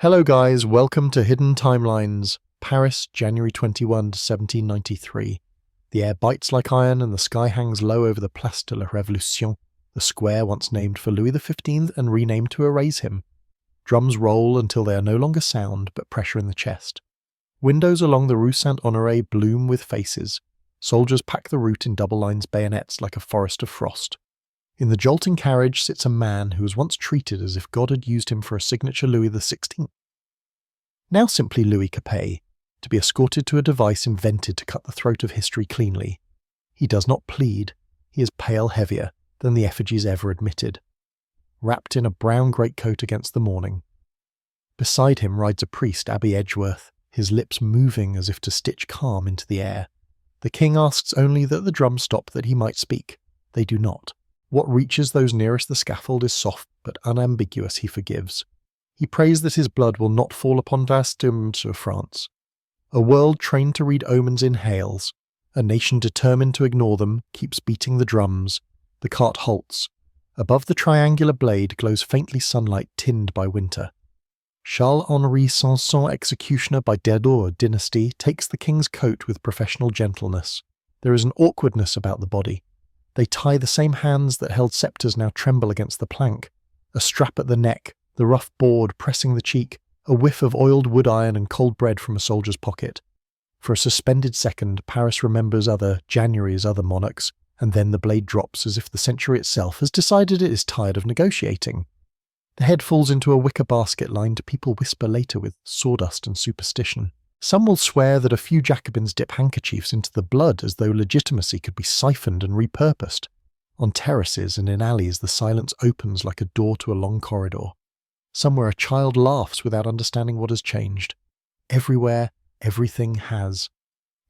Hello guys, welcome to Hidden Timelines, Paris, January 21 to 1793. The air bites like iron and the sky hangs low over the Place de la Révolution, the square once named for Louis XV and renamed to erase him. Drums roll until they are no longer sound, but pressure in the chest. Windows along the Rue Saint-Honoré bloom with faces. Soldiers pack the route in double lines bayonets like a forest of frost. In the jolting carriage sits a man who was once treated as if God had used him for a signature Louis XVI. Now simply Louis Capet, to be escorted to a device invented to cut the throat of history cleanly. He does not plead. He is pale heavier than the effigies ever admitted, wrapped in a brown greatcoat against the morning. Beside him rides a priest, Abbé Edgeworth, his lips moving as if to stitch calm into the air. The king asks only that the drums stop that he might speak. They do not. What reaches those nearest the scaffold is soft but unambiguous, he forgives. He prays that his blood will not fall upon vast domes of France. A world trained to read omens inhales. A nation determined to ignore them keeps beating the drums. The cart halts. Above the triangular blade glows faintly sunlight tinned by winter. Charles-Henri Sanson, executioner by Deodore Dynasty, takes the king's coat with professional gentleness. There is an awkwardness about the body. They tie the same hands that held sceptres now tremble against the plank. A strap at the neck, the rough board pressing the cheek, a whiff of oiled wood iron and cold bread from a soldier's pocket. For a suspended second, Paris remembers January's other monarchs, and then the blade drops as if the century itself has decided it is tired of negotiating. The head falls into a wicker basket lined, people whisper later with sawdust and superstition. Some will swear that a few Jacobins dip handkerchiefs into the blood as though legitimacy could be siphoned and repurposed. On terraces and in alleys the silence opens like a door to a long corridor. Somewhere a child laughs without understanding what has changed. Everywhere, everything has.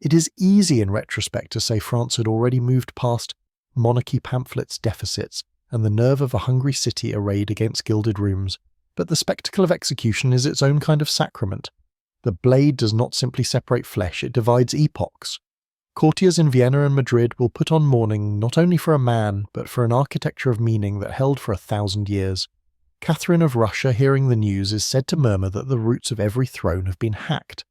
It is easy in retrospect to say France had already moved past monarchy pamphlets' deficits and the nerve of a hungry city arrayed against gilded rooms, but the spectacle of execution is its own kind of sacrament. The blade does not simply separate flesh, it divides epochs. Courtiers in Vienna and Madrid will put on mourning not only for a man, but for an architecture of meaning that held for 1,000 years. Catherine of Russia, hearing the news, is said to murmur that the roots of every throne have been hacked.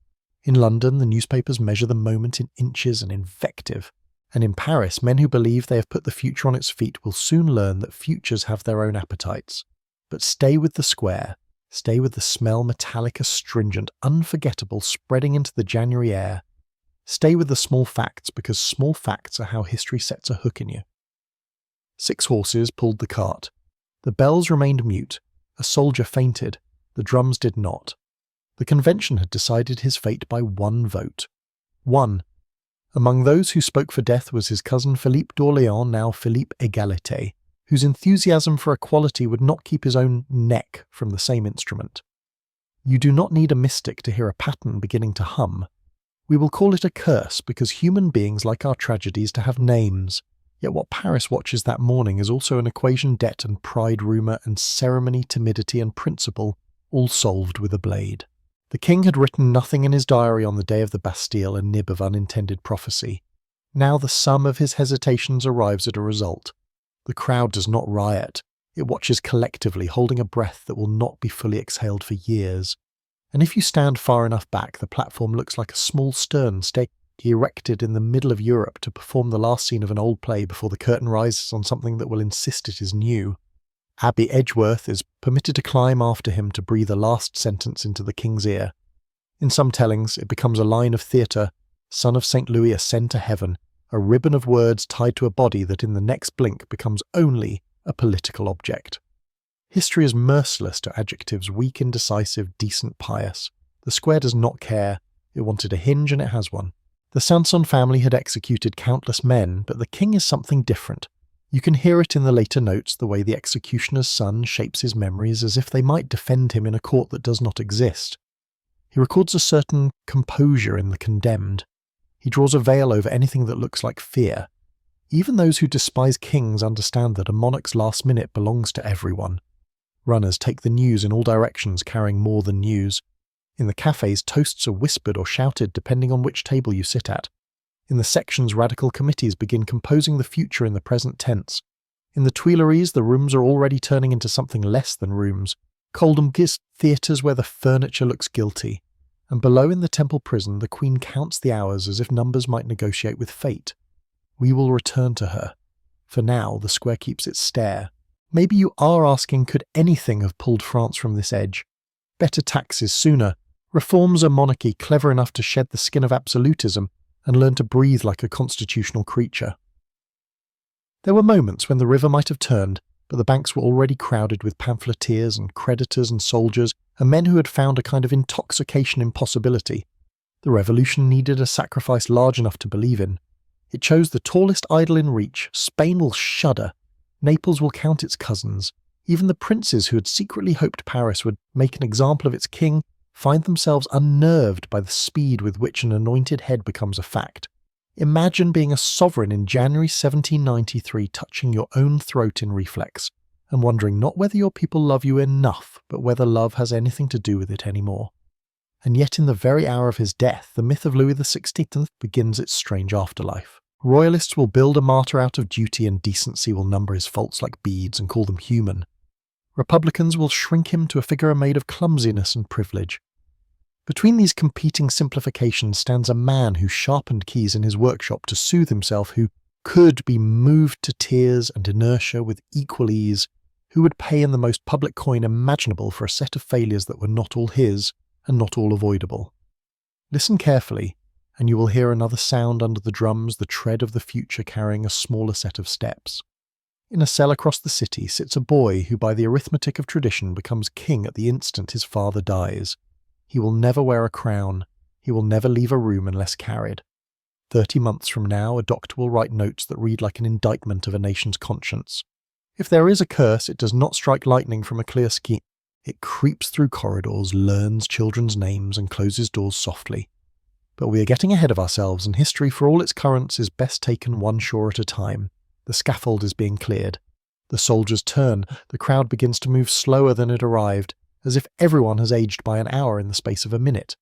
In London, the newspapers measure the moment in inches and invective. And in Paris, men who believe they have put the future on its feet will soon learn that futures have their own appetites. But stay with the square. Stay with the smell, metallic, astringent, unforgettable, spreading into the January air. Stay with the small facts, because small facts are how history sets a hook in you. 6 horses pulled the cart. The bells remained mute. A soldier fainted. The drums did not. The convention had decided his fate by 1 vote. 1. Among those who spoke for death was his cousin Philippe d'Orléans, now Philippe Égalité, whose enthusiasm for equality would not keep his own neck from the same instrument. You do not need a mystic to hear a pattern beginning to hum. We will call it a curse because human beings like our tragedies to have names, yet what Paris watches that morning is also an equation, debt and pride, rumour and ceremony, timidity and principle, all solved with a blade. The king had written nothing in his diary on the day of the Bastille, a nib of unintended prophecy. Now the sum of his hesitations arrives at a result. The crowd does not riot. It watches collectively, holding a breath that will not be fully exhaled for years. And if you stand far enough back, the platform looks like a small stern stake erected in the middle of Europe to perform the last scene of an old play before the curtain rises on something that will insist it is new. Abbé Edgeworth is permitted to climb after him to breathe a last sentence into the king's ear. In some tellings, it becomes a line of theatre, Son of St. Louis ascend to heaven, a ribbon of words tied to a body that in the next blink becomes only a political object. History is merciless to adjectives weak, indecisive, decent, pious. The square does not care. It wanted a hinge and it has one. The Sanson family had executed countless men, but the king is something different. You can hear it in the later notes, the way the executioner's son shapes his memories as if they might defend him in a court that does not exist. He records a certain composure in the condemned. He draws a veil over anything that looks like fear. Even those who despise kings understand that a monarch's last minute belongs to everyone. Runners take the news in all directions, carrying more than news. In the cafes, toasts are whispered or shouted depending on which table you sit at. In the sections, radical committees begin composing the future in the present tense. In the Tuileries, the rooms are already turning into something less than rooms. Coldham gives theatres where the furniture looks guilty, and below in the Temple prison the Queen counts the hours as if numbers might negotiate with fate. We will return to her. For now, the square keeps its stare. Maybe you are asking, could anything have pulled France from this edge? Better taxes sooner, reforms, a monarchy clever enough to shed the skin of absolutism and learn to breathe like a constitutional creature. There were moments when the river might have turned, but the banks were already crowded with pamphleteers and creditors and soldiers and men who had found a kind of intoxication in possibility. The revolution needed a sacrifice large enough to believe in. It chose the tallest idol in reach. Spain will shudder. Naples will count its cousins. Even the princes who had secretly hoped Paris would make an example of its king find themselves unnerved by the speed with which an anointed head becomes a fact. Imagine being a sovereign in January 1793, touching your own throat in reflex, and wondering not whether your people love you enough, but whether love has anything to do with it anymore. And yet in the very hour of his death, the myth of Louis XVI begins its strange afterlife. Royalists will build a martyr out of duty, and decency will number his faults like beads and call them human. Republicans will shrink him to a figure made of clumsiness and privilege. Between these competing simplifications stands a man who sharpened keys in his workshop to soothe himself, who could be moved to tears and inertia with equal ease, who would pay in the most public coin imaginable for a set of failures that were not all his and not all avoidable. Listen carefully, and you will hear another sound under the drums, the tread of the future carrying a smaller set of steps. In a cell across the city sits a boy who, by the arithmetic of tradition, becomes king at the instant his father dies. He will never wear a crown. He will never leave a room unless carried. 30 months from now, a doctor will write notes that read like an indictment of a nation's conscience. If there is a curse, it does not strike lightning from a clear sky. It creeps through corridors, learns children's names, and closes doors softly. But we are getting ahead of ourselves, and history, for all its currents, is best taken one shore at a time. The scaffold is being cleared. The soldiers turn. The crowd begins to move slower than it arrived, as if everyone has aged by an hour in the space of a minute.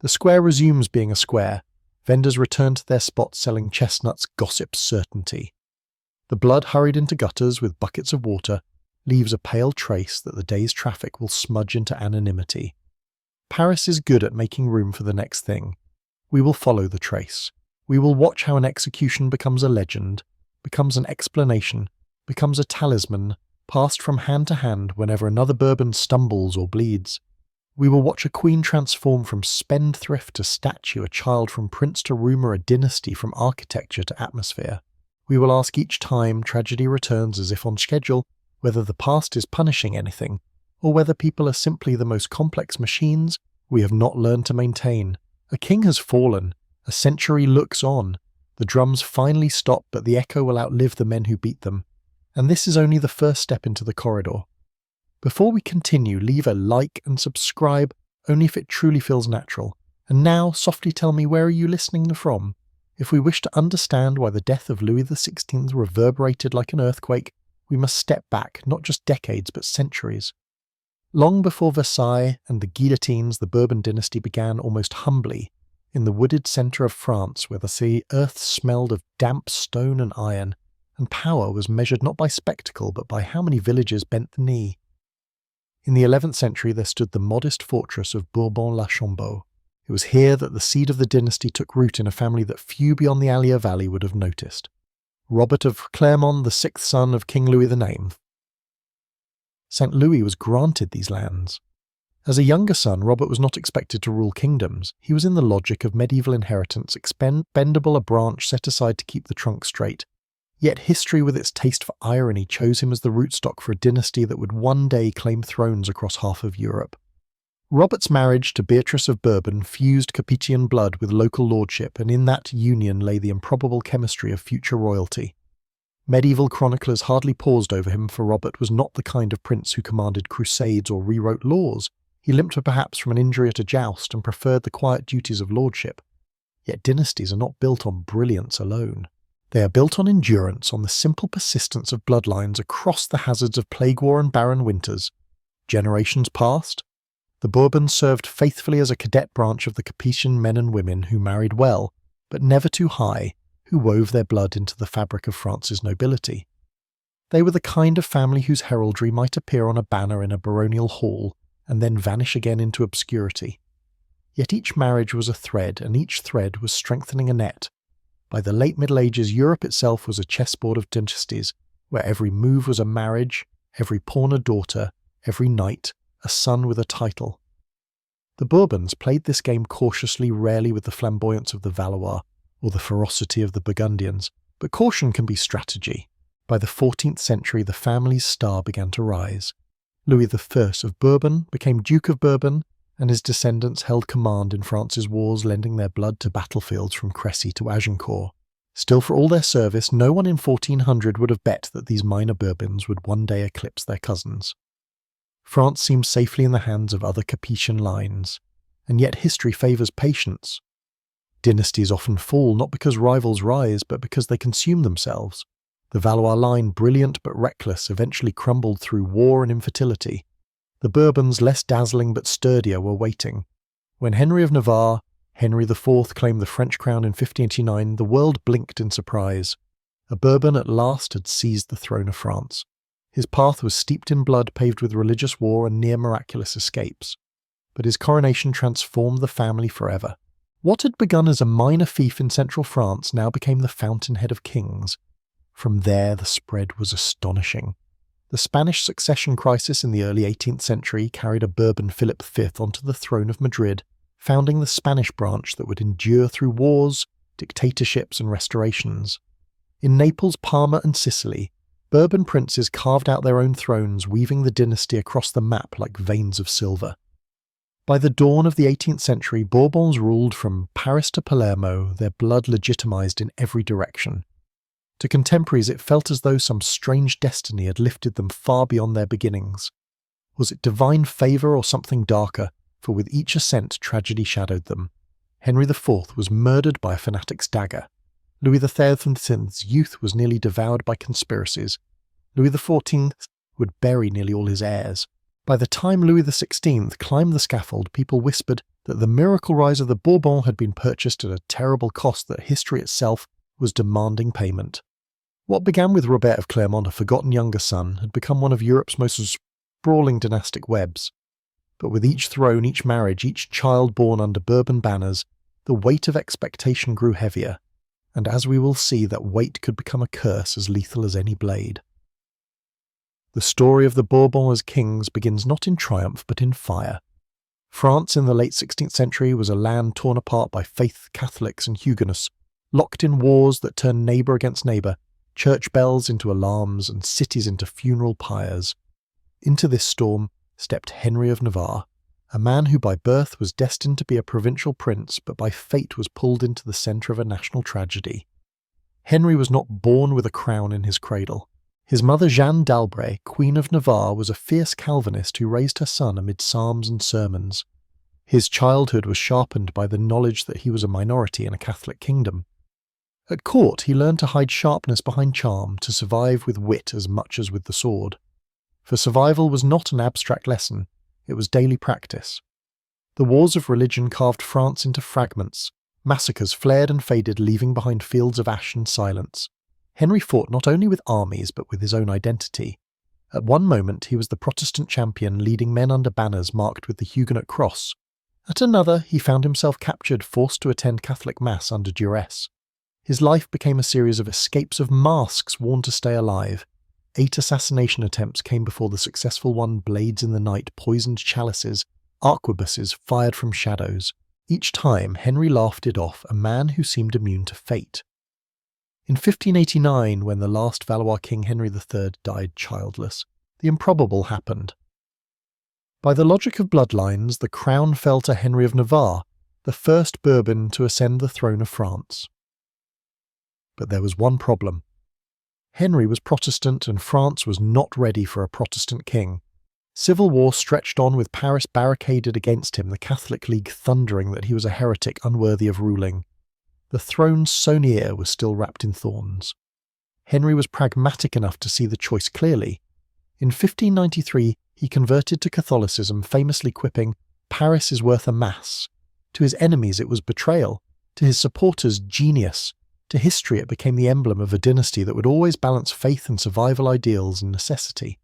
The square resumes being a square. Vendors return to their spots selling chestnuts, gossip, certainty. The blood hurried into gutters with buckets of water leaves a pale trace that the day's traffic will smudge into anonymity. Paris is good at making room for the next thing. We will follow the trace. We will watch how an execution becomes a legend, becomes an explanation, becomes a talisman, passed from hand to hand whenever another Bourbon stumbles or bleeds. We will watch a queen transform from spendthrift to statue, a child from prince to rumour, a dynasty from architecture to atmosphere. We will ask each time tragedy returns as if on schedule whether the past is punishing anything, or whether people are simply the most complex machines we have not learned to maintain. A king has fallen. A century looks on. The drums finally stop, but the echo will outlive the men who beat them. And this is only the first step into the corridor. Before we continue, leave a like and subscribe only if it truly feels natural. And now, softly tell me, where are you listening from? If we wish to understand why the death of Louis XVI reverberated like an earthquake, we must step back, not just decades, but centuries. Long before Versailles and the guillotines, the Bourbon dynasty began almost humbly, in the wooded centre of France, where the earth smelled of damp stone and iron, and power was measured not by spectacle, but by how many villages bent the knee. In the 11th century there stood the modest fortress of Bourbon-la-Chambeau. It was here that the seed of the dynasty took root in a family that few beyond the Allier Valley would have noticed. Robert of Clermont, the sixth son of King Louis IX. St. Louis was granted these lands. As a younger son, Robert was not expected to rule kingdoms. He was in the logic of medieval inheritance, expendable, a branch set aside to keep the trunk straight. Yet history, with its taste for irony, chose him as the rootstock for a dynasty that would one day claim thrones across half of Europe. Robert's marriage to Beatrice of Bourbon fused Capetian blood with local lordship, and in that union lay the improbable chemistry of future royalty. Medieval chroniclers hardly paused over him, for Robert was not the kind of prince who commanded crusades or rewrote laws. He limped perhaps from an injury at a joust and preferred the quiet duties of lordship. Yet dynasties are not built on brilliance alone. They are built on endurance, on the simple persistence of bloodlines across the hazards of plague war and barren winters. Generations passed. The Bourbons served faithfully as a cadet branch of the Capetian men and women who married well, but never too high, who wove their blood into the fabric of France's nobility. They were the kind of family whose heraldry might appear on a banner in a baronial hall and then vanish again into obscurity. Yet each marriage was a thread, and each thread was strengthening a net. By the late Middle Ages, Europe itself was a chessboard of dynasties, where every move was a marriage, every pawn a daughter, every knight a son with a title. The Bourbons played this game cautiously, rarely with the flamboyance of the Valois or the ferocity of the Burgundians, but caution can be strategy. By the 14th century, the family's star began to rise. Louis I of Bourbon became Duke of Bourbon, and his descendants held command in France's wars, lending their blood to battlefields from Crécy to Agincourt. Still, for all their service, no one in 1400 would have bet that these minor Bourbons would one day eclipse their cousins. France seemed safely in the hands of other Capetian lines, and yet history favours patience. Dynasties often fall not because rivals rise, but because they consume themselves. The Valois line, brilliant but reckless, eventually crumbled through war and infertility. The Bourbons, less dazzling but sturdier, were waiting. When Henry of Navarre, Henry IV, claimed the French crown in 1589, the world blinked in surprise. A Bourbon at last had seized the throne of France. His path was steeped in blood, paved with religious war and near miraculous escapes. But his coronation transformed the family forever. What had begun as a minor fief in central France now became the fountainhead of kings. From there the spread was astonishing. The Spanish succession crisis in the early 18th century carried a Bourbon Philip V onto the throne of Madrid, founding the Spanish branch that would endure through wars, dictatorships and restorations. In Naples, Parma and Sicily, Bourbon princes carved out their own thrones, weaving the dynasty across the map like veins of silver. By the dawn of the 18th century, Bourbons ruled from Paris to Palermo, their blood legitimized in every direction. To contemporaries, it felt as though some strange destiny had lifted them far beyond their beginnings. Was it divine favour or something darker? For with each ascent, tragedy shadowed them. Henry IV was murdered by a fanatic's dagger. Louis XIII's youth was nearly devoured by conspiracies. Louis XIV would bury nearly all his heirs. By the time Louis XVI climbed the scaffold, people whispered that the miracle rise of the Bourbons had been purchased at a terrible cost, that history itself was demanding payment. What began with Robert of Clermont, a forgotten younger son, had become one of Europe's most sprawling dynastic webs. But with each throne, each marriage, each child born under Bourbon banners, the weight of expectation grew heavier, and as we will see, that weight could become a curse as lethal as any blade. The story of the Bourbons as kings begins not in triumph but in fire. France in the late 16th century was a land torn apart by faith Catholics and Huguenots, locked in wars that turned neighbour against neighbour, church bells into alarms and cities into funeral pyres. Into this storm stepped Henry of Navarre, a man who by birth was destined to be a provincial prince, but by fate was pulled into the centre of a national tragedy. Henry was not born with a crown in his cradle. His mother Jeanne d'Albret, Queen of Navarre, was a fierce Calvinist who raised her son amid psalms and sermons. His childhood was sharpened by the knowledge that he was a minority in a Catholic kingdom. At court, he learned to hide sharpness behind charm, to survive with wit as much as with the sword. For survival was not an abstract lesson, it was daily practice. The wars of religion carved France into fragments. Massacres flared and faded, leaving behind fields of ash and silence. Henry fought not only with armies, but with his own identity. At one moment, he was the Protestant champion, leading men under banners marked with the Huguenot cross. At another, he found himself captured, forced to attend Catholic Mass under duress. His life became a series of escapes of masks worn to stay alive. 8 assassination attempts came before the successful one, blades in the night, poisoned chalices, arquebuses fired from shadows. Each time, Henry laughed it off, a man who seemed immune to fate. In 1589, when the last Valois king Henry III died childless, the improbable happened. By the logic of bloodlines, the crown fell to Henry of Navarre, the first Bourbon to ascend the throne of France. But there was one problem. Henry was Protestant and France was not ready for a Protestant king. Civil war stretched on with Paris barricaded against him, the Catholic League thundering that he was a heretic unworthy of ruling. The throne so near was still wrapped in thorns. Henry was pragmatic enough to see the choice clearly. In 1593 he converted to Catholicism, famously quipping, "Paris is worth a mass." To his enemies it was betrayal, to his supporters genius, To history it became the emblem of a dynasty that would always balance faith and survival ideals and necessity.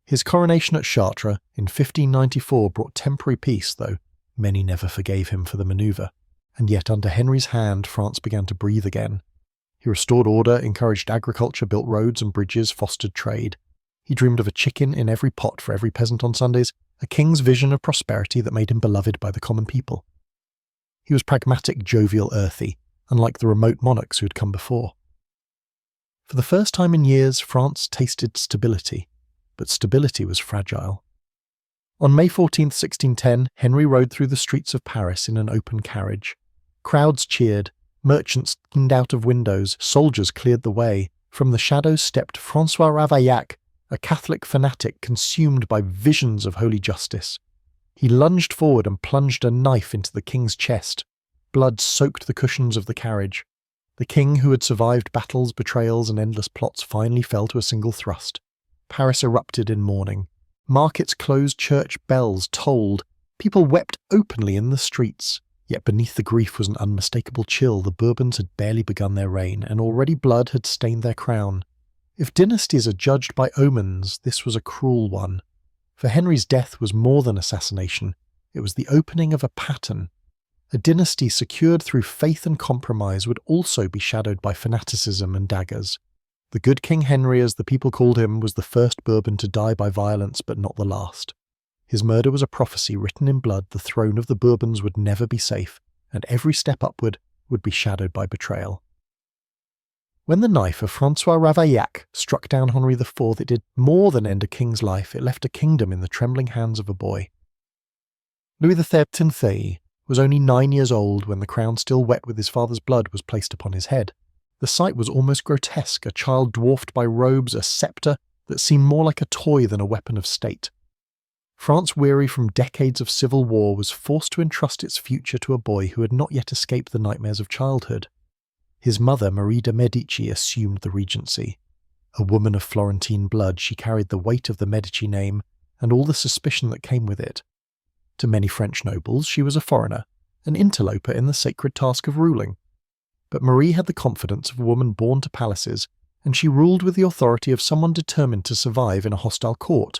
His coronation at Chartres in 1594 brought temporary peace, though many never forgave him for the manoeuvre, and yet under Henry's hand France began to breathe again. He restored order, encouraged agriculture, built roads and bridges, fostered trade. He dreamed of a chicken in every pot for every peasant on Sundays, a king's vision of prosperity that made him beloved by the common people. He was pragmatic, jovial, earthy, unlike the remote monarchs who had come before. For the first time in years, France tasted stability, but stability was fragile. On May 14, 1610, Henry rode through the streets of Paris in an open carriage. Crowds cheered, merchants leaned out of windows, soldiers cleared the way. From the shadows stepped François Ravaillac, a Catholic fanatic consumed by visions of holy justice. He lunged forward and plunged a knife into the king's chest. Blood soaked the cushions of the carriage. The king, who had survived battles, betrayals, and endless plots, finally fell to a single thrust. Paris erupted in mourning. Markets closed, church bells tolled. People wept openly in the streets. Yet beneath the grief was an unmistakable chill. The Bourbons had barely begun their reign, and already blood had stained their crown. If dynasties are judged by omens, this was a cruel one. For Henry's death was more than assassination. It was the opening of a pattern. A dynasty secured through faith and compromise would also be shadowed by fanaticism and daggers. The good King Henry, as the people called him, was the first Bourbon to die by violence, but not the last. His murder was a prophecy written in blood. The throne of the Bourbons would never be safe, and every step upward would be shadowed by betrayal. When the knife of François Ravaillac struck down Henri IV, it did more than end a king's life. It left a kingdom in the trembling hands of a boy. Louis XIII was only 9 years old when the crown, still wet with his father's blood, was placed upon his head. The sight was almost grotesque, a child dwarfed by robes, a sceptre that seemed more like a toy than a weapon of state. France, weary from decades of civil war, was forced to entrust its future to a boy who had not yet escaped the nightmares of childhood. His mother, Marie de' Medici, assumed the regency. A woman of Florentine blood, she carried the weight of the Medici name and all the suspicion that came with it. To many French nobles, she was a foreigner, an interloper in the sacred task of ruling. But Marie had the confidence of a woman born to palaces, and she ruled with the authority of someone determined to survive in a hostile court.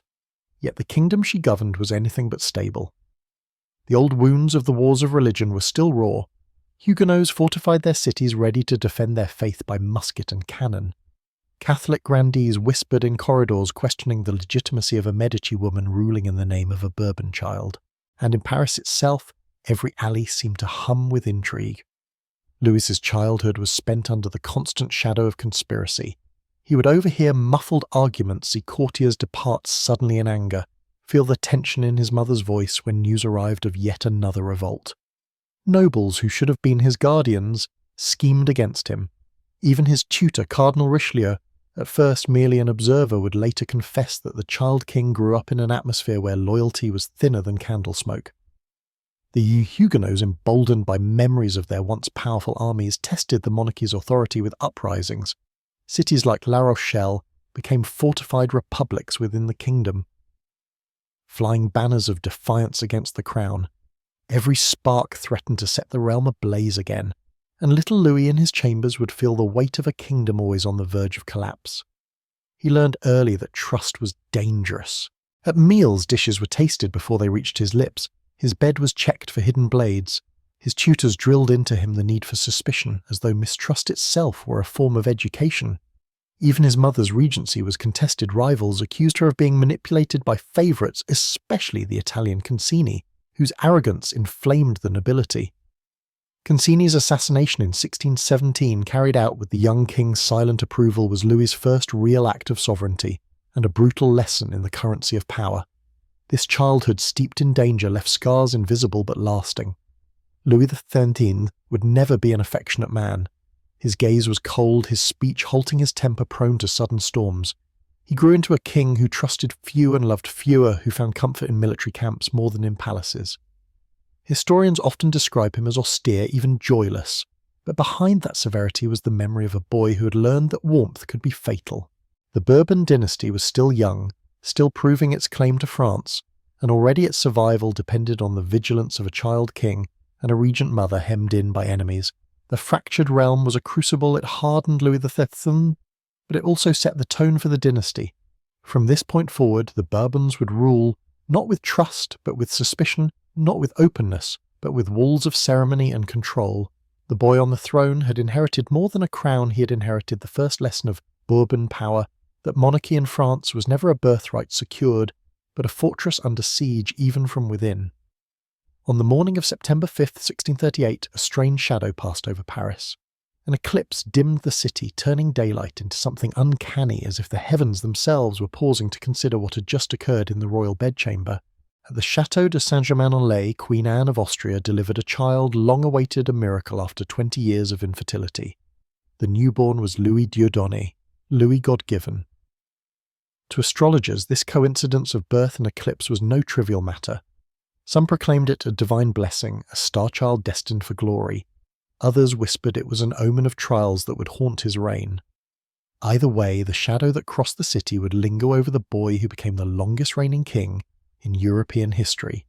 Yet the kingdom she governed was anything but stable. The old wounds of the wars of religion were still raw. Huguenots fortified their cities, ready to defend their faith by musket and cannon. Catholic grandees whispered in corridors, questioning the legitimacy of a Medici woman ruling in the name of a Bourbon child. And in Paris itself, every alley seemed to hum with intrigue. Louis's childhood was spent under the constant shadow of conspiracy. He would overhear muffled arguments, see courtiers depart suddenly in anger, feel the tension in his mother's voice when news arrived of yet another revolt. Nobles who should have been his guardians schemed against him. Even his tutor, Cardinal Richelieu, at first merely an observer, would later confess that the child king grew up in an atmosphere where loyalty was thinner than candle smoke. The Huguenots, emboldened by memories of their once powerful armies, tested the monarchy's authority with uprisings. Cities like La Rochelle became fortified republics within the kingdom, flying banners of defiance against the crown. Every spark threatened to set the realm ablaze again, and little Louis in his chambers would feel the weight of a kingdom always on the verge of collapse. He learned early that trust was dangerous. At meals, dishes were tasted before they reached his lips. His bed was checked for hidden blades. His tutors drilled into him the need for suspicion, as though mistrust itself were a form of education. Even his mother's regency was contested. Rivals accused her of being manipulated by favourites, especially the Italian Concini, whose arrogance inflamed the nobility. Concini's assassination in 1617, carried out with the young king's silent approval, was Louis's first real act of sovereignty, and a brutal lesson in the currency of power. This childhood steeped in danger left scars invisible but lasting. Louis XIII would never be an affectionate man. His gaze was cold, his speech halting, his temper prone to sudden storms. He grew into a king who trusted few and loved fewer, who found comfort in military camps more than in palaces. Historians often describe him as austere, even joyless, but behind that severity was the memory of a boy who had learned that warmth could be fatal. The Bourbon dynasty was still young, still proving its claim to France, and already its survival depended on the vigilance of a child king and a regent mother hemmed in by enemies. The fractured realm was a crucible. It hardened Louis XIII, but it also set the tone for the dynasty. From this point forward, the Bourbons would rule not with trust, but with suspicion, not with openness, but with walls of ceremony and control. The boy on the throne had inherited more than a crown. He had inherited the first lesson of Bourbon power, that monarchy in France was never a birthright secured, but a fortress under siege even from within. On the morning of September 5th, 1638, a strange shadow passed over Paris. An eclipse dimmed the city, turning daylight into something uncanny, as if the heavens themselves were pausing to consider what had just occurred in the royal bedchamber. At the Château de Saint-Germain-en-Laye, Queen Anne of Austria delivered a child long awaited, a miracle after 20 years of infertility. The newborn was Louis Dieudonné, Louis God-given. To astrologers, this coincidence of birth and eclipse was no trivial matter. Some proclaimed it a divine blessing, a star-child destined for glory. Others whispered it was an omen of trials that would haunt his reign. Either way, the shadow that crossed the city would linger over the boy who became the longest reigning king in European history.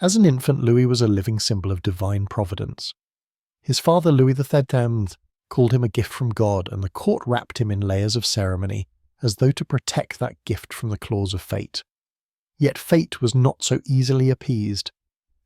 As an infant, Louis was a living symbol of divine providence. His father, Louis XIII, called him a gift from God, and the court wrapped him in layers of ceremony, as though to protect that gift from the claws of fate. Yet fate was not so easily appeased.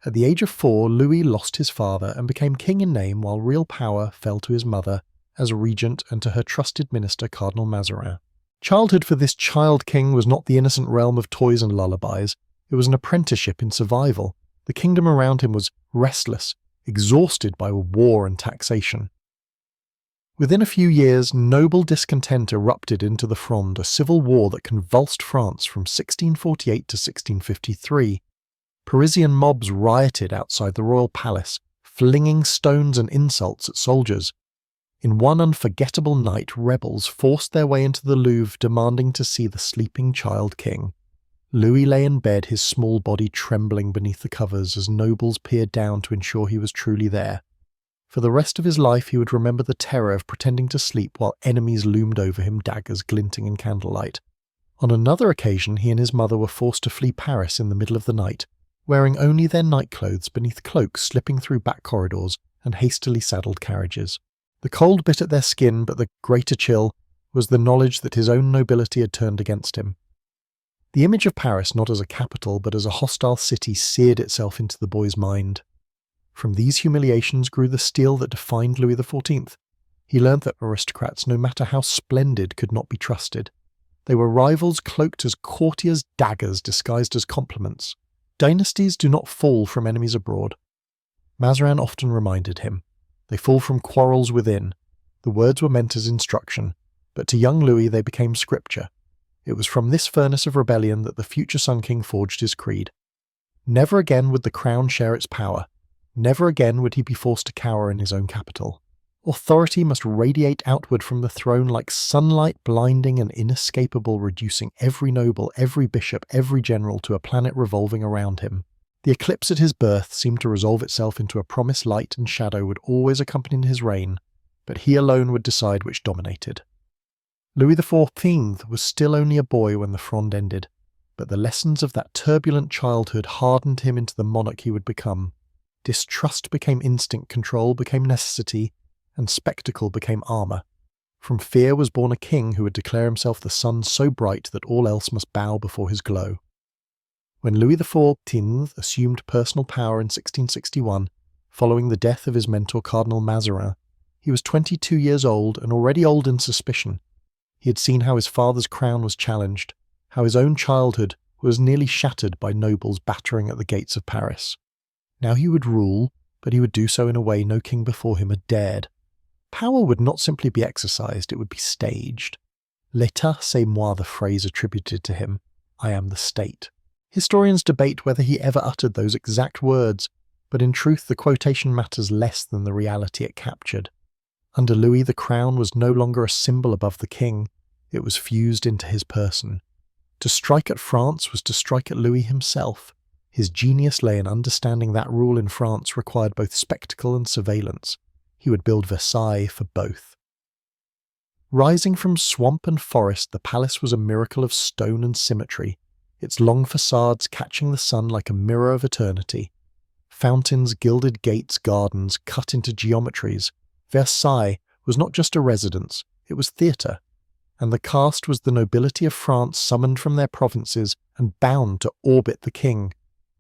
At the age of 4, Louis lost his father and became king in name, while real power fell to his mother as regent and to her trusted minister Cardinal Mazarin. Childhood for this child king was not the innocent realm of toys and lullabies. It was an apprenticeship in survival. The kingdom around him was restless, exhausted by war and taxation. Within a few years, noble discontent erupted into the Fronde, a civil war that convulsed France from 1648 to 1653. Parisian mobs rioted outside the royal palace, flinging stones and insults at soldiers. In one unforgettable night, rebels forced their way into the Louvre, demanding to see the sleeping child king. Louis lay in bed, his small body trembling beneath the covers as nobles peered down to ensure he was truly there. For the rest of his life, he would remember the terror of pretending to sleep while enemies loomed over him, daggers glinting in candlelight. On another occasion, he and his mother were forced to flee Paris in the middle of the night, wearing only their nightclothes beneath cloaks slipping through back corridors and hastily saddled carriages. The cold bit at their skin, but the greater chill was the knowledge that his own nobility had turned against him. The image of Paris, not as a capital but as a hostile city, seared itself into the boy's mind. From these humiliations grew the steel that defined Louis XIV. He learned that aristocrats, no matter how splendid, could not be trusted. They were rivals cloaked as courtiers, daggers disguised as compliments. Dynasties do not fall from enemies abroad. Mazarin often reminded him. They fall from quarrels within. The words were meant as instruction, but to young Louis they became scripture. It was from this furnace of rebellion that the future Sun King forged his creed. Never again would the crown share its power. Never again would he be forced to cower in his own capital. Authority must radiate outward from the throne like sunlight, blinding and inescapable, reducing every noble, every bishop, every general to a planet revolving around him. The eclipse at his birth seemed to resolve itself into a promise light and shadow would always accompany his reign, but he alone would decide which dominated. Louis XIV was still only a boy when the Fronde ended, but the lessons of that turbulent childhood hardened him into the monarch he would become. Distrust became instinct, control became necessity, and spectacle became armour. From fear was born a king who would declare himself the sun so bright that all else must bow before his glow. When Louis XIV assumed personal power in 1661, following the death of his mentor Cardinal Mazarin, he was 22 years old and already old in suspicion. He had seen how his father's crown was challenged, how his own childhood was nearly shattered by nobles battering at the gates of Paris. Now he would rule, but he would do so in a way no king before him had dared. Power would not simply be exercised, it would be staged. L'État, c'est moi, the phrase attributed to him. I am the state. Historians debate whether he ever uttered those exact words, but in truth the quotation matters less than the reality it captured. Under Louis, the crown was no longer a symbol above the king, it was fused into his person. To strike at France was to strike at Louis himself. His genius lay in understanding that rule in France required both spectacle and surveillance. He would build Versailles for both. Rising from swamp and forest, the palace was a miracle of stone and symmetry, its long facades catching the sun like a mirror of eternity. Fountains, gilded gates, gardens cut into geometries, Versailles was not just a residence, it was theatre, and the cast was the nobility of France summoned from their provinces and bound to orbit the king.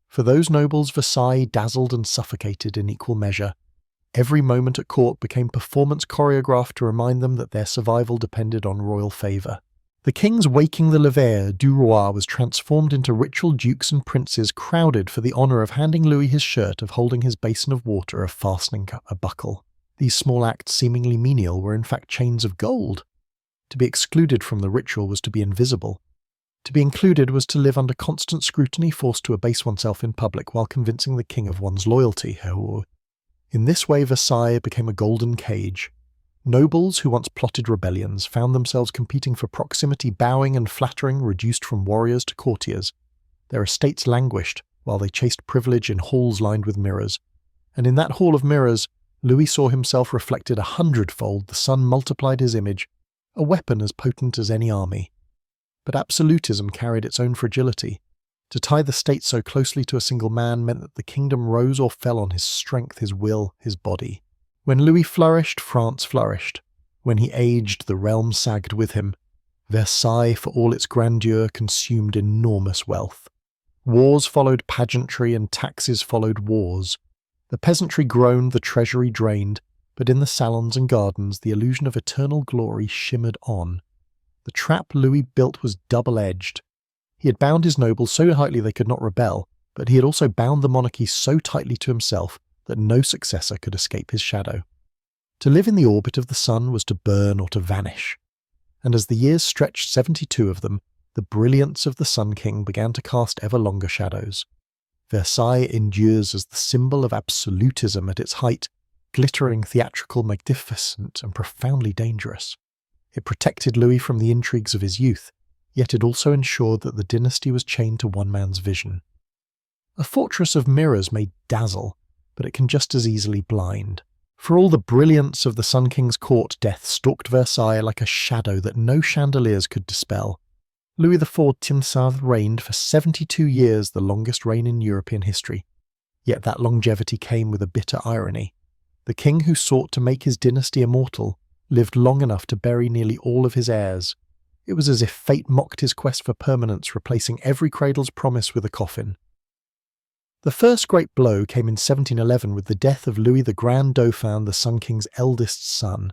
For those nobles, Versailles dazzled and suffocated in equal measure. Every moment at court became performance choreographed to remind them that their survival depended on royal favour. The king's waking the levée du roi was transformed into ritual dukes and princes crowded for the honour of handing Louis his shirt, of holding his basin of water, of fastening a buckle. These small acts, seemingly menial, were in fact chains of gold. To be excluded from the ritual was to be invisible. To be included was to live under constant scrutiny, forced to abase oneself in public while convincing the king of one's loyalty. In this way, Versailles became a golden cage. Nobles who once plotted rebellions found themselves competing for proximity, bowing and flattering, reduced from warriors to courtiers. Their estates languished while they chased privilege in halls lined with mirrors. And in that hall of mirrors, Louis saw himself reflected 100-fold. The sun multiplied his image, a weapon as potent as any army. But absolutism carried its own fragility. To tie the state so closely to a single man meant that the kingdom rose or fell on his strength, his will, his body. When Louis flourished, France flourished. When he aged, the realm sagged with him. Versailles, for all its grandeur, consumed enormous wealth. Wars followed pageantry and taxes followed wars. The peasantry groaned, the treasury drained, but in the salons and gardens the illusion of eternal glory shimmered on. The trap Louis built was double-edged. He had bound his nobles so tightly they could not rebel, but he had also bound the monarchy so tightly to himself that no successor could escape his shadow. To live in the orbit of the sun was to burn or to vanish. And as the years stretched, 72 of them, the brilliance of the Sun King began to cast ever longer shadows. Versailles endures as the symbol of absolutism at its height, glittering, theatrical, magnificent, and profoundly dangerous. It protected Louis from the intrigues of his youth, yet it also ensured that the dynasty was chained to one man's vision. A fortress of mirrors may dazzle, but it can just as easily blind. For all the brilliance of the Sun King's court, death stalked Versailles like a shadow that no chandeliers could dispel. Louis IV Tinsainth reigned for 72 years, the longest reign in European history. Yet that longevity came with a bitter irony. The king who sought to make his dynasty immortal lived long enough to bury nearly all of his heirs. It was as if fate mocked his quest for permanence, replacing every cradle's promise with a coffin. The first great blow came in 1711 with the death of Louis the Grand Dauphin, the Sun King's eldest son.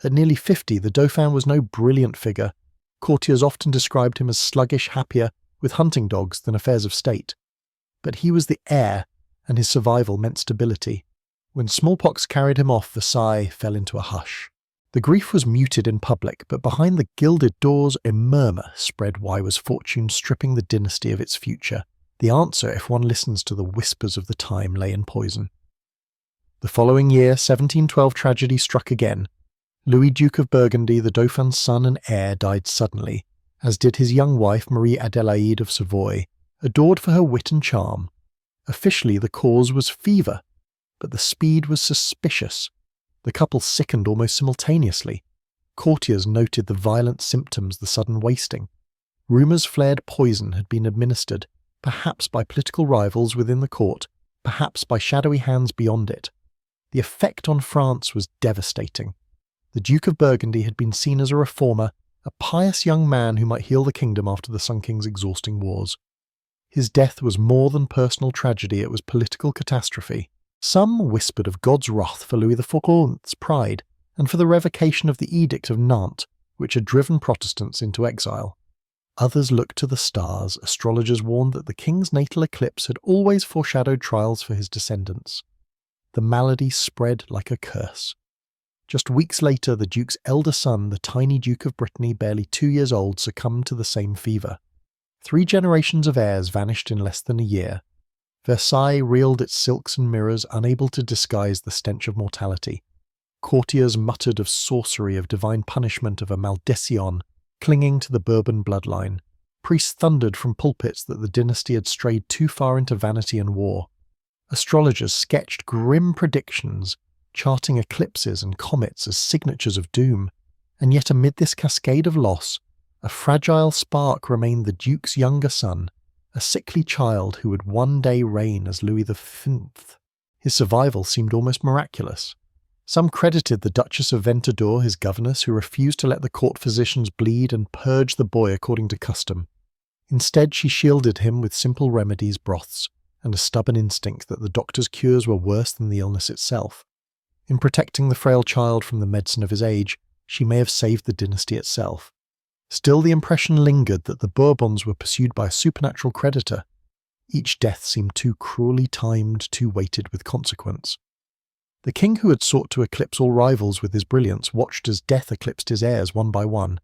At nearly 50, the Dauphin was no brilliant figure. Courtiers often described him as sluggish, happier with hunting dogs than affairs of state. But he was the heir, and his survival meant stability. When smallpox carried him off, Versailles fell into a hush. The grief was muted in public, but behind the gilded doors a murmur spread. Why was fortune stripping the dynasty of its future? The answer, if one listens to the whispers of the time, lay in poison. The following year, 1712 tragedy struck again. Louis, Duke of Burgundy, the Dauphin's son and heir, died suddenly, as did his young wife Marie Adélaïde of Savoy, adored for her wit and charm. Officially, the cause was fever, but the speed was suspicious. The couple sickened almost simultaneously. Courtiers noted the violent symptoms, the sudden wasting. Rumours flared poison had been administered, perhaps by political rivals within the court, perhaps by shadowy hands beyond it. The effect on France was devastating. The Duke of Burgundy had been seen as a reformer, a pious young man who might heal the kingdom after the Sun King's exhausting wars. His death was more than personal tragedy, it was political catastrophe. Some whispered of God's wrath for Louis XIV's pride, and for the revocation of the Edict of Nantes, which had driven Protestants into exile. Others looked to the stars. Astrologers warned that the king's natal eclipse had always foreshadowed trials for his descendants. The malady spread like a curse. Just weeks later, the Duke's elder son, the tiny Duke of Brittany, barely 2 years old, succumbed to the same fever. 3 generations of heirs vanished in less than a year. Versailles reeled its silks and mirrors, unable to disguise the stench of mortality. Courtiers muttered of sorcery, of divine punishment, of a maldition clinging to the Bourbon bloodline. Priests thundered from pulpits that the dynasty had strayed too far into vanity and war. Astrologers sketched grim predictions, charting eclipses and comets as signatures of doom. And yet amid this cascade of loss, a fragile spark remained the Duke's younger son, a sickly child who would one day reign as Louis V. His survival seemed almost miraculous. Some credited the Duchess of Ventadour, his governess, who refused to let the court physicians bleed and purge the boy according to custom. Instead, she shielded him with simple remedies, broths, and a stubborn instinct that the doctor's cures were worse than the illness itself. In protecting the frail child from the medicine of his age, she may have saved the dynasty itself. Still, the impression lingered that the Bourbons were pursued by a supernatural creditor. Each death seemed too cruelly timed, too weighted with consequence. The king, who had sought to eclipse all rivals with his brilliance, watched as death eclipsed his heirs one by one.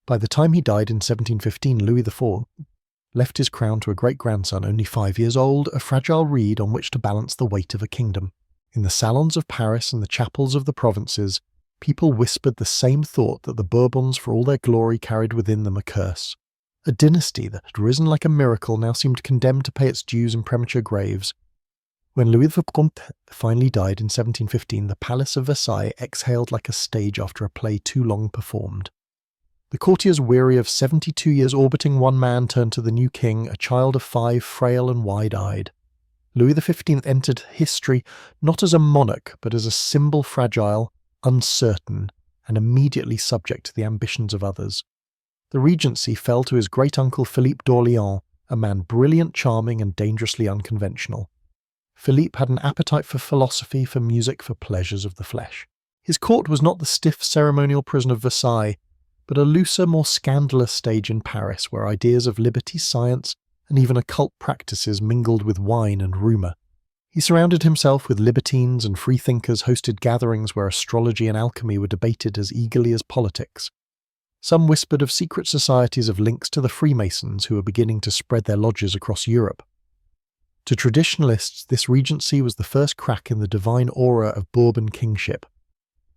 By the time he died in 1715, Louis IV left his crown to a great-grandson only 5 years old, a fragile reed on which to balance the weight of a kingdom. In the salons of Paris and the chapels of the provinces, people whispered the same thought that the Bourbons, for all their glory, carried within them a curse. A dynasty that had risen like a miracle now seemed condemned to pay its dues in premature graves. When Louis Vicomte finally died in 1715, the Palace of Versailles exhaled like a stage after a play too long performed. The courtiers, weary of 72 years orbiting one man, turned to the new king, a child of 5, frail and wide-eyed. Louis XV entered history not as a monarch, but as a symbol fragile, uncertain, and immediately subject to the ambitions of others. The regency fell to his great-uncle Philippe d'Orléans, a man brilliant, charming, and dangerously unconventional. Philippe had an appetite for philosophy, for music, for pleasures of the flesh. His court was not the stiff ceremonial prison of Versailles, but a looser, more scandalous stage in Paris, where ideas of liberty, science, and even occult practices mingled with wine and rumour. He surrounded himself with libertines and freethinkers, hosted gatherings where astrology and alchemy were debated as eagerly as politics. Some whispered of secret societies of links to the Freemasons who were beginning to spread their lodges across Europe. To traditionalists, this regency was the first crack in the divine aura of Bourbon kingship.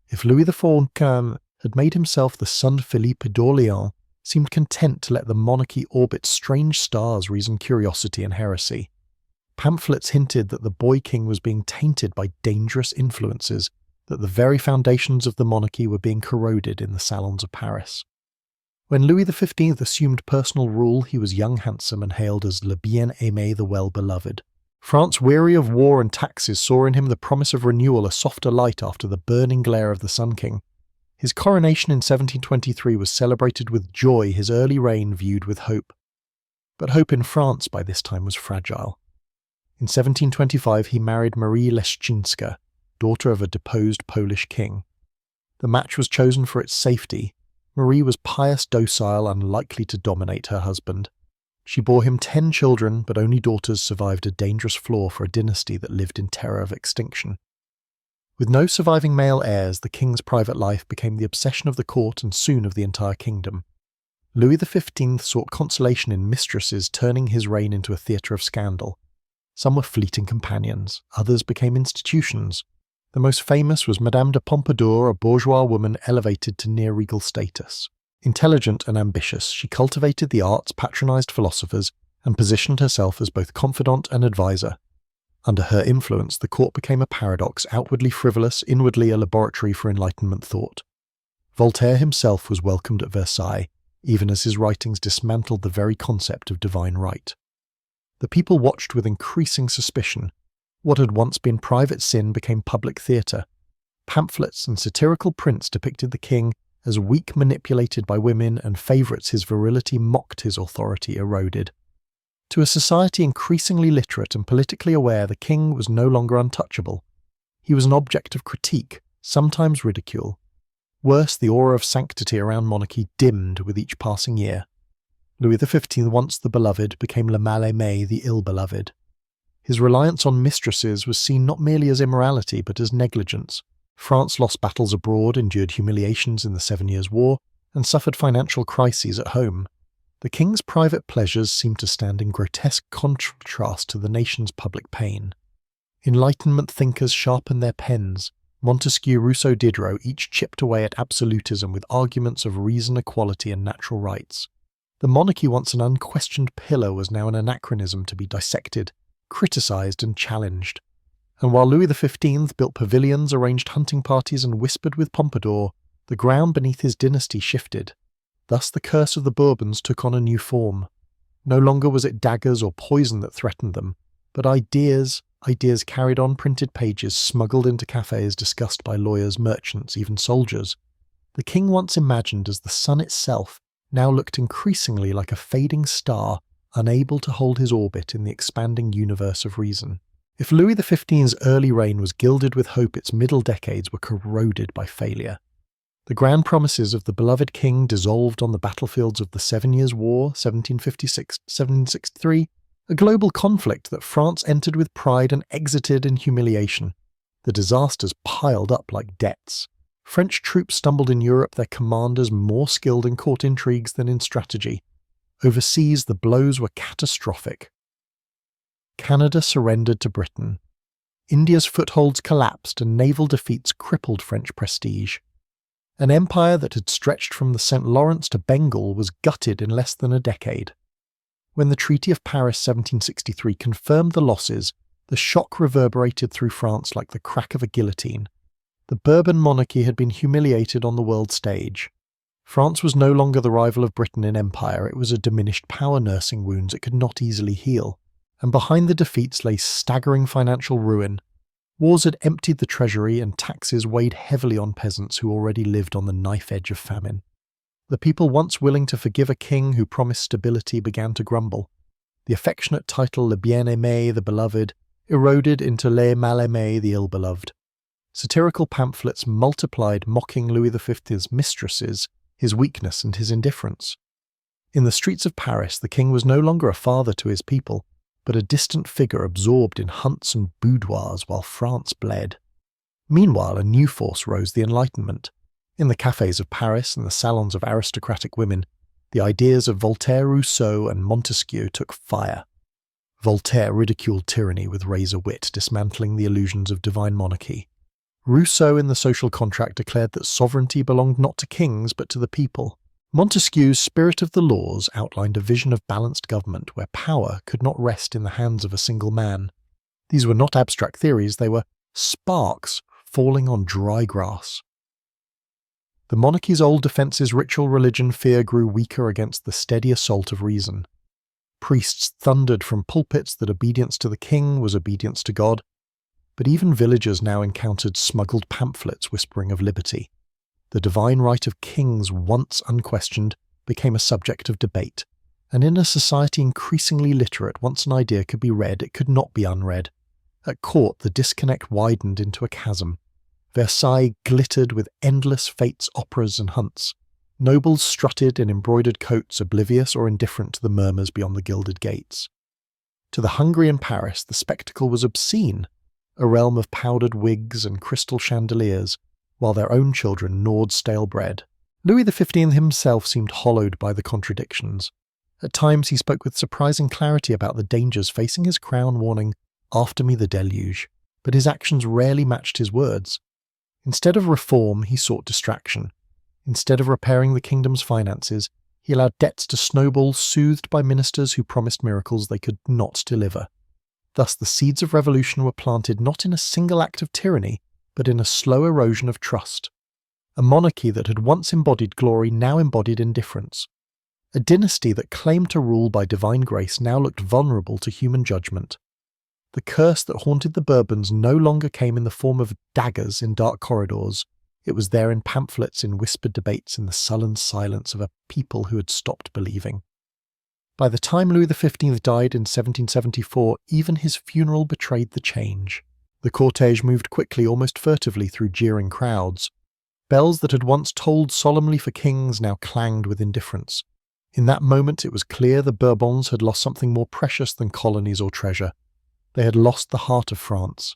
If Louis XIV had made himself the son of Philippe d'Orléans, seemed content to let the monarchy orbit strange stars, reason curiosity and heresy. Pamphlets hinted that the boy king was being tainted by dangerous influences, that the very foundations of the monarchy were being corroded in the salons of Paris. When Louis XV assumed personal rule, he was young, handsome, and hailed as le bien-aimé, the well-beloved. France, weary of war and taxes, saw in him the promise of renewal, a softer light after the burning glare of the Sun King. His coronation in 1723 was celebrated with joy, his early reign viewed with hope. But hope in France by this time was fragile. In 1725 he married Marie Leszczyńska, daughter of a deposed Polish king. The match was chosen for its safety. Marie was pious, docile, unlikely to dominate her husband. She bore him 10 children, but only daughters survived a dangerous flaw for a dynasty that lived in terror of extinction. With no surviving male heirs, the king's private life became the obsession of the court and soon of the entire kingdom. Louis XV sought consolation in mistresses, turning his reign into a theatre of scandal. Some were fleeting companions, others became institutions. The most famous was Madame de Pompadour, a bourgeois woman elevated to near-regal status. Intelligent and ambitious, she cultivated the arts, patronized philosophers, and positioned herself as both confidant and advisor. Under her influence, the court became a paradox, outwardly frivolous, inwardly a laboratory for Enlightenment thought. Voltaire himself was welcomed at Versailles, even as his writings dismantled the very concept of divine right. The people watched with increasing suspicion. What had once been private sin became public theatre. Pamphlets and satirical prints depicted the king as weak, manipulated by women, and favourites his virility mocked, his authority eroded. To a society increasingly literate and politically aware, the king was no longer untouchable. He was an object of critique, sometimes ridicule. Worse, the aura of sanctity around monarchy dimmed with each passing year. Louis XV, once the beloved, became le mal-aimé, the ill-beloved. His reliance on mistresses was seen not merely as immorality, but as negligence. France lost battles abroad, endured humiliations in the 7 Years' War, and suffered financial crises at home. The king's private pleasures seemed to stand in grotesque contrast to the nation's public pain. Enlightenment thinkers sharpened their pens. Montesquieu, Rousseau, Diderot each chipped away at absolutism with arguments of reason, equality, and natural rights. The monarchy, once an unquestioned pillar, was now an anachronism to be dissected, criticised, and challenged. And while Louis XV built pavilions, arranged hunting parties, and whispered with Pompadour, the ground beneath his dynasty shifted. Thus the curse of the Bourbons took on a new form. No longer was it daggers or poison that threatened them, but ideas, ideas carried on printed pages smuggled into cafes discussed by lawyers, merchants, even soldiers. The king once imagined as the sun itself now looked increasingly like a fading star, unable to hold his orbit in the expanding universe of reason. If Louis XV's early reign was gilded with hope, its middle decades were corroded by failure. The grand promises of the beloved king dissolved on the battlefields of the 7 Years' War, 1756-1763, a global conflict that France entered with pride and exited in humiliation. The disasters piled up like debts. French troops stumbled in Europe, their commanders more skilled in court intrigues than in strategy. Overseas, the blows were catastrophic. Canada surrendered to Britain. India's footholds collapsed and naval defeats crippled French prestige. An empire that had stretched from the St. Lawrence to Bengal was gutted in less than a decade. When the Treaty of Paris 1763 confirmed the losses, the shock reverberated through France like the crack of a guillotine. The Bourbon monarchy had been humiliated on the world stage. France was no longer the rival of Britain in empire, it was a diminished power nursing wounds it could not easily heal. And behind the defeats lay staggering financial ruin. Wars had emptied the treasury and taxes weighed heavily on peasants who already lived on the knife edge of famine. The people once willing to forgive a king who promised stability began to grumble. The affectionate title Le Bien-Aimé, the Beloved, eroded into Le Mal-Aimé, the Ill-Beloved. Satirical pamphlets multiplied mocking Louis XV's mistresses, his weakness and his indifference. In the streets of Paris, the king was no longer a father to his people, but a distant figure absorbed in hunts and boudoirs while France bled. Meanwhile, a new force rose, the Enlightenment. In the cafes of Paris and the salons of aristocratic women, the ideas of Voltaire, Rousseau, and Montesquieu took fire. Voltaire ridiculed tyranny with razor wit, dismantling the illusions of divine monarchy. Rousseau in The Social Contract declared that sovereignty belonged not to kings but to the people. Montesquieu's Spirit of the Laws outlined a vision of balanced government where power could not rest in the hands of a single man. These were not abstract theories, they were sparks falling on dry grass. The monarchy's old defences, ritual, religion, fear grew weaker against the steady assault of reason. Priests thundered from pulpits that obedience to the king was obedience to God, but even villagers now encountered smuggled pamphlets whispering of liberty. The divine right of kings, once unquestioned, became a subject of debate, and in a society increasingly literate, once an idea could be read, it could not be unread. At court, the disconnect widened into a chasm. Versailles glittered with endless fêtes, operas, and hunts. Nobles strutted in embroidered coats, oblivious or indifferent to the murmurs beyond the gilded gates. To the hungry in Paris, the spectacle was obscene, a realm of powdered wigs and crystal chandeliers, while their own children gnawed stale bread. Louis XV himself seemed hollowed by the contradictions. At times he spoke with surprising clarity about the dangers facing his crown, warning, "After me the deluge," but his actions rarely matched his words. Instead of reform, he sought distraction. Instead of repairing the kingdom's finances, he allowed debts to snowball, soothed by ministers who promised miracles they could not deliver. Thus the seeds of revolution were planted not in a single act of tyranny, but in a slow erosion of trust. A monarchy that had once embodied glory now embodied indifference. A dynasty that claimed to rule by divine grace now looked vulnerable to human judgment. The curse that haunted the Bourbons no longer came in the form of daggers in dark corridors. It was there in pamphlets, in whispered debates, in the sullen silence of a people who had stopped believing. By the time Louis XV died in 1774, even his funeral betrayed the change. The cortege moved quickly, almost furtively, through jeering crowds. Bells that had once tolled solemnly for kings now clanged with indifference. In that moment it was clear the Bourbons had lost something more precious than colonies or treasure. They had lost the heart of France.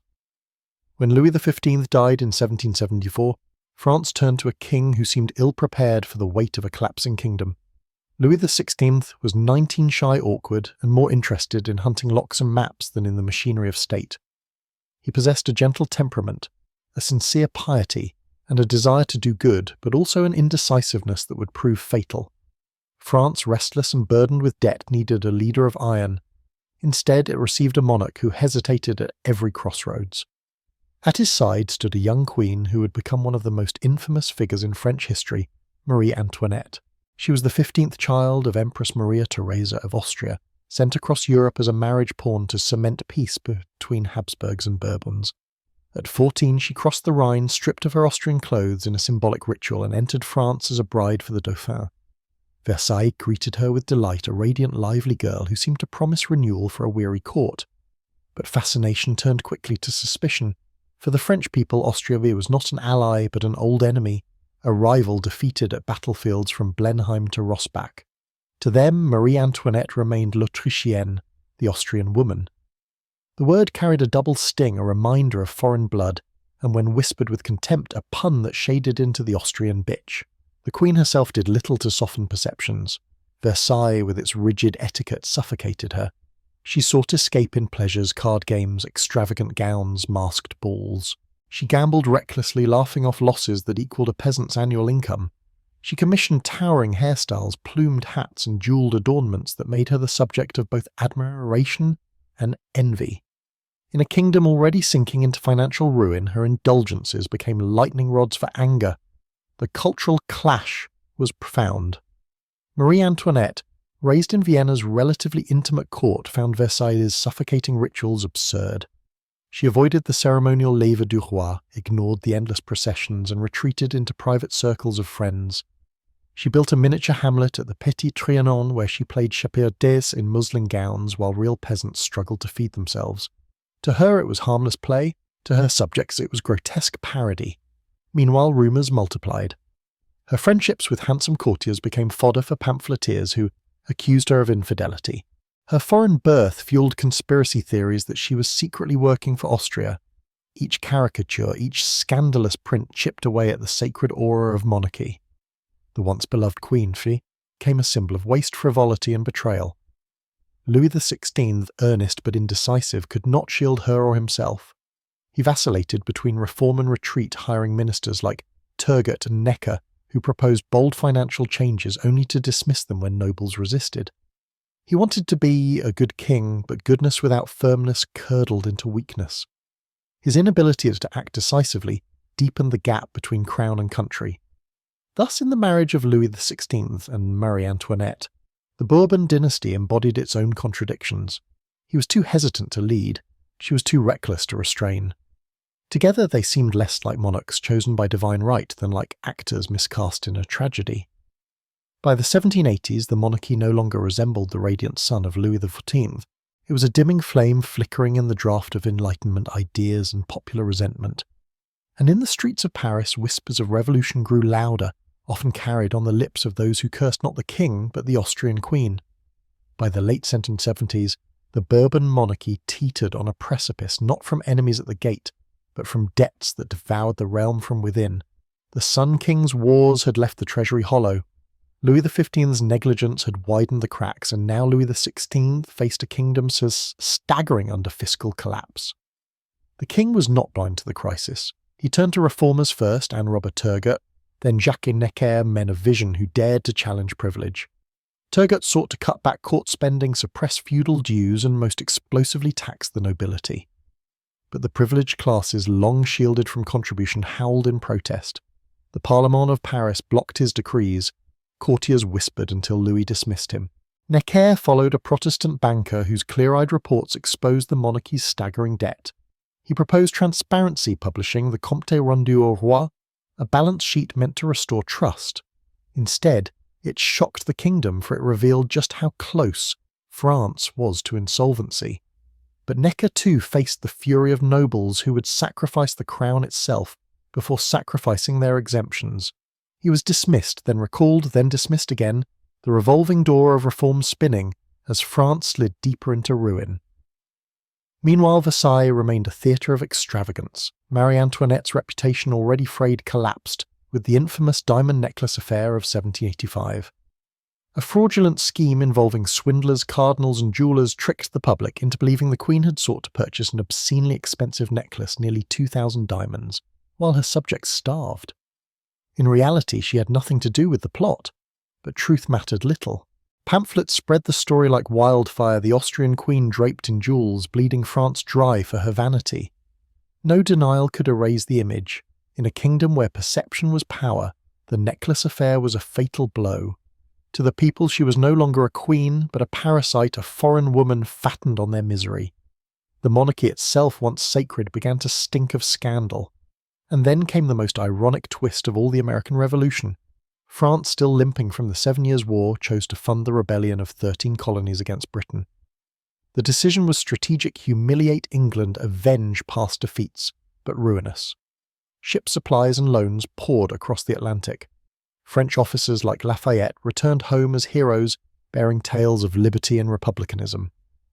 When Louis XV died in 1774, France turned to a king who seemed ill-prepared for the weight of a collapsing kingdom. Louis XVI was 19 shy, awkward, and more interested in hunting locks and maps than in the machinery of state. He possessed a gentle temperament, a sincere piety, and a desire to do good, but also an indecisiveness that would prove fatal. France, restless and burdened with debt, needed a leader of iron. Instead, it received a monarch who hesitated at every crossroads. At his side stood a young queen who would become one of the most infamous figures in French history, Marie Antoinette. She was the 15th child of Empress Maria Theresa of Austria, sent across Europe as a marriage pawn to cement peace between Habsburgs and Bourbons. At 14, she crossed the Rhine, stripped of her Austrian clothes in a symbolic ritual, and entered France as a bride for the Dauphin. Versailles greeted her with delight, a radiant, lively girl who seemed to promise renewal for a weary court. But fascination turned quickly to suspicion. For the French people, Austria was not an ally but an old enemy, a rival defeated at battlefields from Blenheim to Rossbach. To them, Marie Antoinette remained l'Autrichienne, the Austrian woman. The word carried a double sting, a reminder of foreign blood, and when whispered with contempt, a pun that shaded into the Austrian bitch. The Queen herself did little to soften perceptions. Versailles, with its rigid etiquette, suffocated her. She sought escape in pleasures, card games, extravagant gowns, masked balls. She gambled recklessly, laughing off losses that equalled a peasant's annual income. She commissioned towering hairstyles, plumed hats, and jewelled adornments that made her the subject of both admiration and envy. In a kingdom already sinking into financial ruin, her indulgences became lightning rods for anger. The cultural clash was profound. Marie Antoinette, raised in Vienna's relatively intimate court, found Versailles' suffocating rituals absurd. She avoided the ceremonial lever du roi, ignored the endless processions, and retreated into private circles of friends. She built a miniature hamlet at the Petit Trianon where she played chapeaudettes in muslin gowns while real peasants struggled to feed themselves. To her it was harmless play, to her subjects it was grotesque parody. Meanwhile, rumours multiplied. Her friendships with handsome courtiers became fodder for pamphleteers who accused her of infidelity. Her foreign birth fueled conspiracy theories that she was secretly working for Austria. Each caricature, each scandalous print chipped away at the sacred aura of monarchy. The once beloved Queen, she became a symbol of waste, frivolity, and betrayal. Louis XVI, earnest but indecisive, could not shield her or himself. He vacillated between reform and retreat, hiring ministers like Turgot and Necker, who proposed bold financial changes only to dismiss them when nobles resisted. He wanted to be a good king, but goodness without firmness curdled into weakness. His inability to act decisively deepened the gap between crown and country. Thus, in the marriage of Louis XVI and Marie Antoinette, the Bourbon dynasty embodied its own contradictions. He was too hesitant to lead, she was too reckless to restrain. Together they seemed less like monarchs chosen by divine right than like actors miscast in a tragedy. By the 1780s, the monarchy no longer resembled the radiant sun of Louis XIV. It was a dimming flame flickering in the draught of Enlightenment ideas and popular resentment. And in the streets of Paris, whispers of revolution grew louder, often carried on the lips of those who cursed not the king, but the Austrian queen. By the late 1770s, the Bourbon monarchy teetered on a precipice not from enemies at the gate, but from debts that devoured the realm from within. The Sun King's wars had left the treasury hollow. Louis XV's negligence had widened the cracks, and now Louis XVI faced a kingdom so staggering under fiscal collapse. The king was not blind to the crisis. He turned to reformers first, and Robert Turgot, then Jacques and Necker, men of vision who dared to challenge privilege. Turgot sought to cut back court spending, suppress feudal dues, and most explosively tax the nobility. But the privileged classes, long shielded from contribution, howled in protest. The Parlement of Paris blocked his decrees. Courtiers whispered until Louis dismissed him. Necker followed a Protestant banker whose clear-eyed reports exposed the monarchy's staggering debt. He proposed transparency, publishing the Compte Rendu au Roi, a balance sheet meant to restore trust. Instead, it shocked the kingdom, for it revealed just how close France was to insolvency. But Necker too faced the fury of nobles who would sacrifice the crown itself before sacrificing their exemptions. He was dismissed, then recalled, then dismissed again, the revolving door of reform spinning as France slid deeper into ruin. Meanwhile, Versailles remained a theatre of extravagance. Marie Antoinette's reputation already frayed collapsed with the infamous diamond necklace affair of 1785. A fraudulent scheme involving swindlers, cardinals and jewellers tricked the public into believing the Queen had sought to purchase an obscenely expensive necklace, nearly 2,000 diamonds, while her subjects starved. In reality, she had nothing to do with the plot, but truth mattered little. Pamphlets spread the story like wildfire, the Austrian queen draped in jewels, bleeding France dry for her vanity. No denial could erase the image. In a kingdom where perception was power, the necklace affair was a fatal blow. To the people, she was no longer a queen, but a parasite, a foreign woman fattened on their misery. The monarchy itself, once sacred, began to stink of scandal. And then came the most ironic twist of all the American Revolution. France, still limping from the 7 Years' War, chose to fund the rebellion of 13 colonies against Britain. The decision was strategic: humiliate England, avenge past defeats, but ruinous. Ship supplies and loans poured across the Atlantic. French officers like Lafayette returned home as heroes, bearing tales of liberty and republicanism.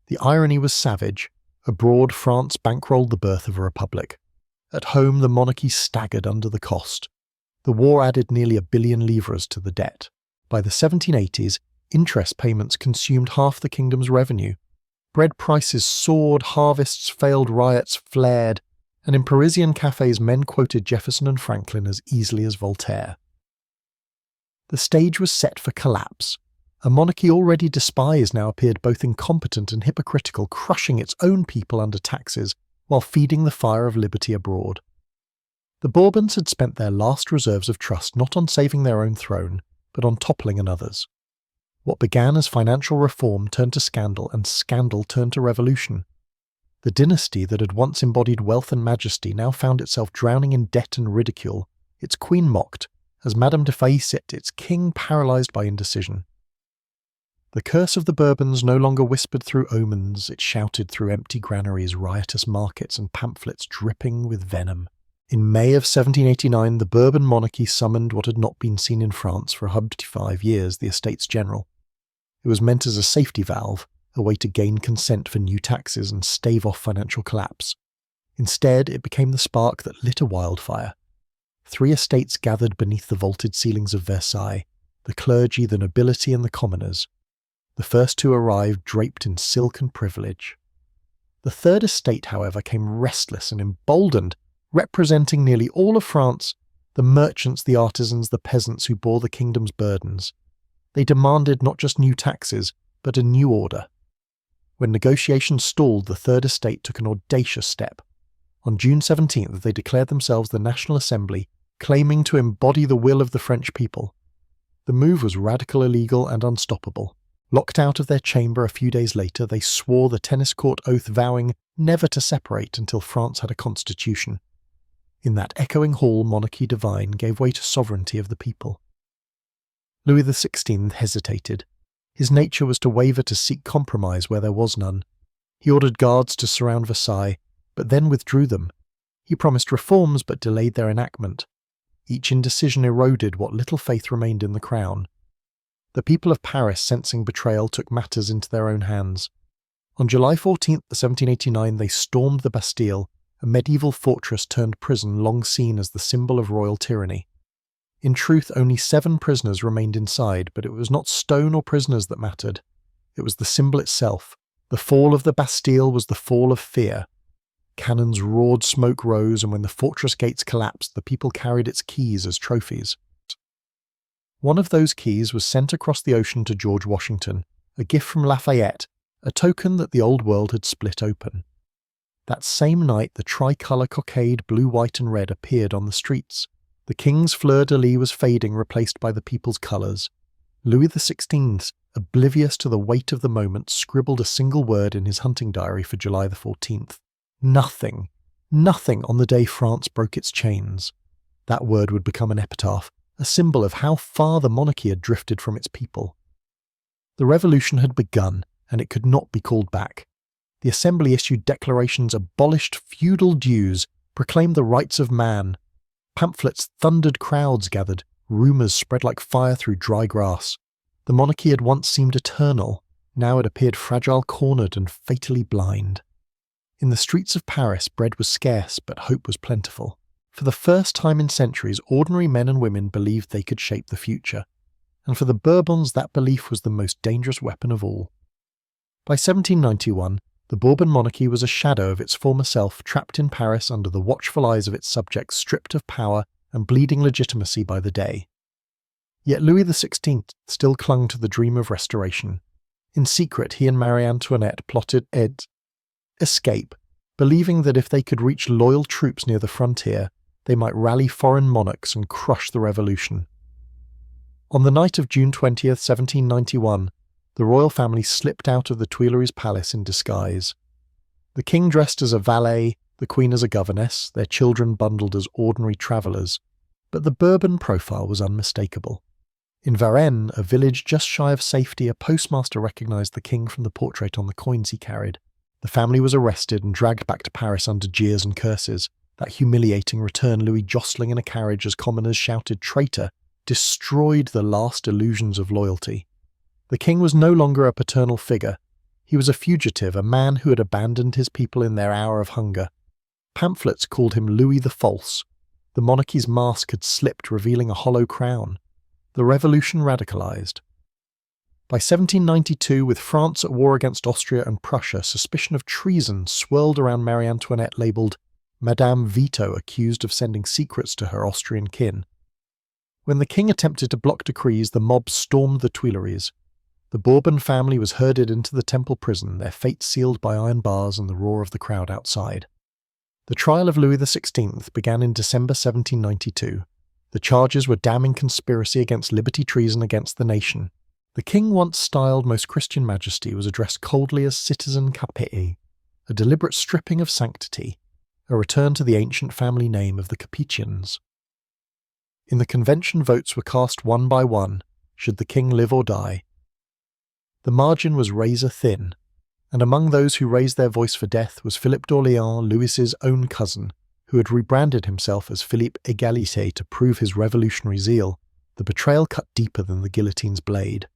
The irony was savage. Abroad, France bankrolled the birth of a republic. At home, the monarchy staggered under the cost. The war added nearly 1 billion livres to the debt. By the 1780s, interest payments consumed half the kingdom's revenue. Bread prices soared, harvests failed, riots flared, and in Parisian cafes men quoted Jefferson and Franklin as easily as Voltaire. The stage was set for collapse. A monarchy already despised now appeared both incompetent and hypocritical, crushing its own people under taxes while feeding the fire of liberty abroad. The Bourbons had spent their last reserves of trust not on saving their own throne, but on toppling another's. What began as financial reform turned to scandal, and scandal turned to revolution. The dynasty that had once embodied wealth and majesty now found itself drowning in debt and ridicule, its queen mocked, as Madame de Faïsset, its king paralysed by indecision. The curse of the Bourbons no longer whispered through omens, it shouted through empty granaries, riotous markets, and pamphlets dripping with venom. In May of 1789, the Bourbon monarchy summoned what had not been seen in France for 155 years, the Estates General. It was meant as a safety valve, a way to gain consent for new taxes and stave off financial collapse. Instead, it became the spark that lit a wildfire. 3 estates gathered beneath the vaulted ceilings of Versailles, the clergy, the nobility, and the commoners. The first 2 arrived draped in silk and privilege. The 3rd estate, however, came restless and emboldened, representing nearly all of France, the merchants, the artisans, the peasants who bore the kingdom's burdens. They demanded not just new taxes, but a new order. When negotiations stalled, the 3rd estate took an audacious step. On June 17th, they declared themselves the National Assembly, claiming to embody the will of the French people. The move was radical, illegal, and unstoppable. Locked out of their chamber a few days later, they swore the tennis court oath, vowing never to separate until France had a constitution. In that echoing hall, monarchy divine gave way to sovereignty of the people. Louis XVI hesitated. His nature was to waver, to seek compromise where there was none. He ordered guards to surround Versailles, but then withdrew them. He promised reforms, but delayed their enactment. Each indecision eroded what little faith remained in the crown. The people of Paris, sensing betrayal, took matters into their own hands. On July 14, 1789, they stormed the Bastille, a medieval fortress turned prison long seen as the symbol of royal tyranny. In truth, only 7 prisoners remained inside, but it was not stone or prisoners that mattered. It was the symbol itself. The fall of the Bastille was the fall of fear. Cannons roared, smoke rose, and when the fortress gates collapsed, the people carried its keys as trophies. One of those keys was sent across the ocean to George Washington, a gift from Lafayette, a token that the old world had split open. That same night, the tricolour cockade, blue, white and red, appeared on the streets. The king's fleur-de-lis was fading, replaced by the people's colours. Louis XVI, oblivious to the weight of the moment, scribbled a single word in his hunting diary for July the 14th. Nothing. Nothing on the day France broke its chains. That word would become an epitaph, a symbol of how far the monarchy had drifted from its people. The revolution had begun, and it could not be called back. The Assembly issued declarations, abolished feudal dues, proclaimed the rights of man. Pamphlets thundered, crowds gathered, rumours spread like fire through dry grass. The monarchy had once seemed eternal, now it appeared fragile, cornered and fatally blind. In the streets of Paris, bread was scarce, but hope was plentiful. For the first time in centuries, ordinary men and women believed they could shape the future, and for the Bourbons that belief was the most dangerous weapon of all. By 1791, the Bourbon monarchy was a shadow of its former self, trapped in Paris under the watchful eyes of its subjects, stripped of power and bleeding legitimacy by the day. Yet Louis XVI still clung to the dream of restoration. In secret, he and Marie Antoinette plotted escape, believing that if they could reach loyal troops near the frontier, they might rally foreign monarchs and crush the revolution. On the night of June 20th, 1791, the royal family slipped out of the Tuileries Palace in disguise. The king dressed as a valet, the queen as a governess, their children bundled as ordinary travellers, but the Bourbon profile was unmistakable. In Varennes, a village just shy of safety, a postmaster recognised the king from the portrait on the coins he carried. The family was arrested and dragged back to Paris under jeers and curses. That humiliating return, Louis jostling in a carriage as commoners shouted "traitor," destroyed the last illusions of loyalty. The king was no longer a paternal figure. He was a fugitive, a man who had abandoned his people in their hour of hunger. Pamphlets called him Louis the False. The monarchy's mask had slipped, revealing a hollow crown. The revolution radicalized. By 1792, with France at war against Austria and Prussia, suspicion of treason swirled around Marie Antoinette, labelled Madame Veto, accused of sending secrets to her Austrian kin. When the king attempted to block decrees, the mob stormed the Tuileries. The Bourbon family was herded into the Temple prison, their fate sealed by iron bars and the roar of the crowd outside. The trial of Louis XVI began in December 1792. The charges were damning conspiracy against liberty, treason against the nation. The king, once styled Most Christian Majesty, was addressed coldly as Citizen Capet, a deliberate stripping of sanctity, a return to the ancient family name of the Capetians. In the convention, votes were cast one by one, should the king live or die. The margin was razor thin, and among those who raised their voice for death was Philip d'Orléans, Louis's own cousin, who had rebranded himself as Philippe Égalité to prove his revolutionary zeal. The betrayal cut deeper than the guillotine's blade.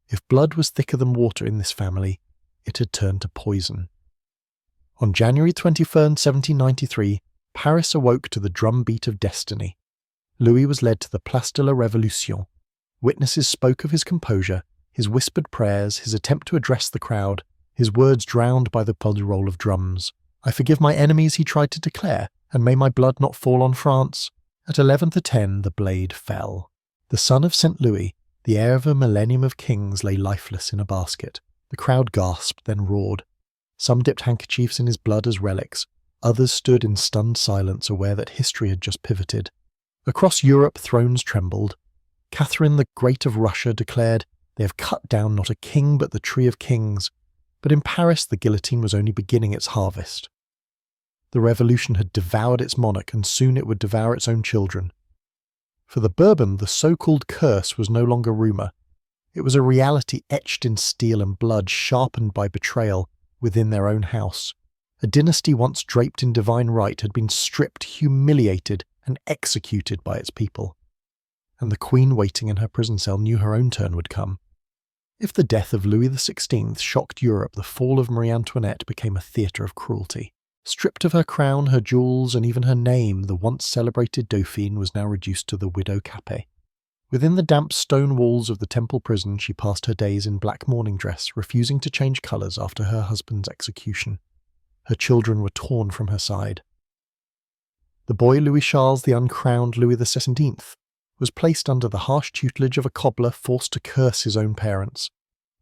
If blood was thicker than water in this family, it had turned to poison. On January 21, 1793, Paris awoke to the drumbeat of destiny. Louis was led to the Place de la Révolution. Witnesses spoke of his composure, his whispered prayers, his attempt to address the crowd, his words drowned by the roll of drums. "I forgive my enemies," he tried to declare, "and may my blood not fall on France." At 11:10, the blade fell. The son of St. Louis, the heir of a millennium of kings, lay lifeless in a basket. The crowd gasped, then roared. Some dipped handkerchiefs in his blood as relics. Others stood in stunned silence, aware that history had just pivoted. Across Europe, thrones trembled. Catherine the Great of Russia declared, "They have cut down not a king but the tree of kings." But in Paris, the guillotine was only beginning its harvest. The revolution had devoured its monarch, and soon it would devour its own children. For the Bourbon, the so-called curse was no longer rumour. It was a reality etched in steel and blood, sharpened by betrayal within their own house. A dynasty once draped in divine right had been stripped, humiliated, and executed by its people. And the queen waiting in her prison cell knew her own turn would come. If the death of Louis XVI shocked Europe, the fall of Marie Antoinette became a theatre of cruelty. Stripped of her crown, her jewels, and even her name, the once celebrated Dauphine was now reduced to the widow Capet. Within the damp stone walls of the Temple prison, she passed her days in black mourning dress, refusing to change colours after her husband's execution. Her children were torn from her side. The boy Louis Charles, the uncrowned Louis XVII, was placed under the harsh tutelage of a cobbler forced to curse his own parents.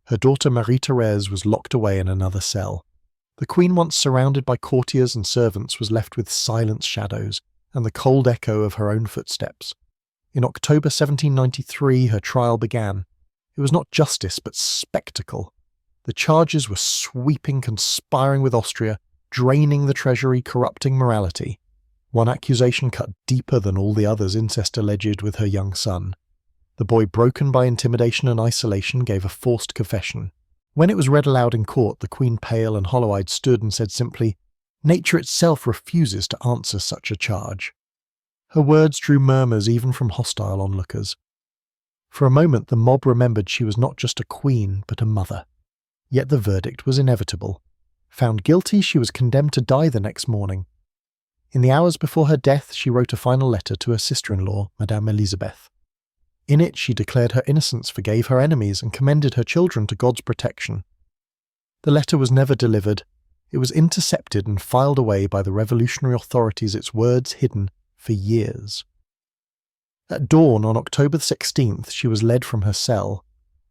Her daughter Marie-Thérèse was locked away in another cell. The queen, once surrounded by courtiers and servants, was left with silent shadows and the cold echo of her own footsteps. In October 1793, her trial began. It was not justice, but spectacle. The charges were sweeping, conspiring with Austria, draining the treasury, corrupting morality. One accusation cut deeper than all the others, incest alleged with her young son. The boy, broken by intimidation and isolation, gave a forced confession. When it was read aloud in court, the queen, pale and hollow-eyed, stood and said simply, "Nature itself refuses to answer such a charge." Her words drew murmurs even from hostile onlookers. For a moment the mob remembered she was not just a queen, but a mother. Yet the verdict was inevitable. Found guilty, she was condemned to die the next morning. In the hours before her death, she wrote a final letter to her sister-in-law, Madame Elizabeth. In it, she declared her innocence, forgave her enemies, and commended her children to God's protection. The letter was never delivered. It was intercepted and filed away by the revolutionary authorities, its words hidden for years. At dawn on October 16th, she was led from her cell.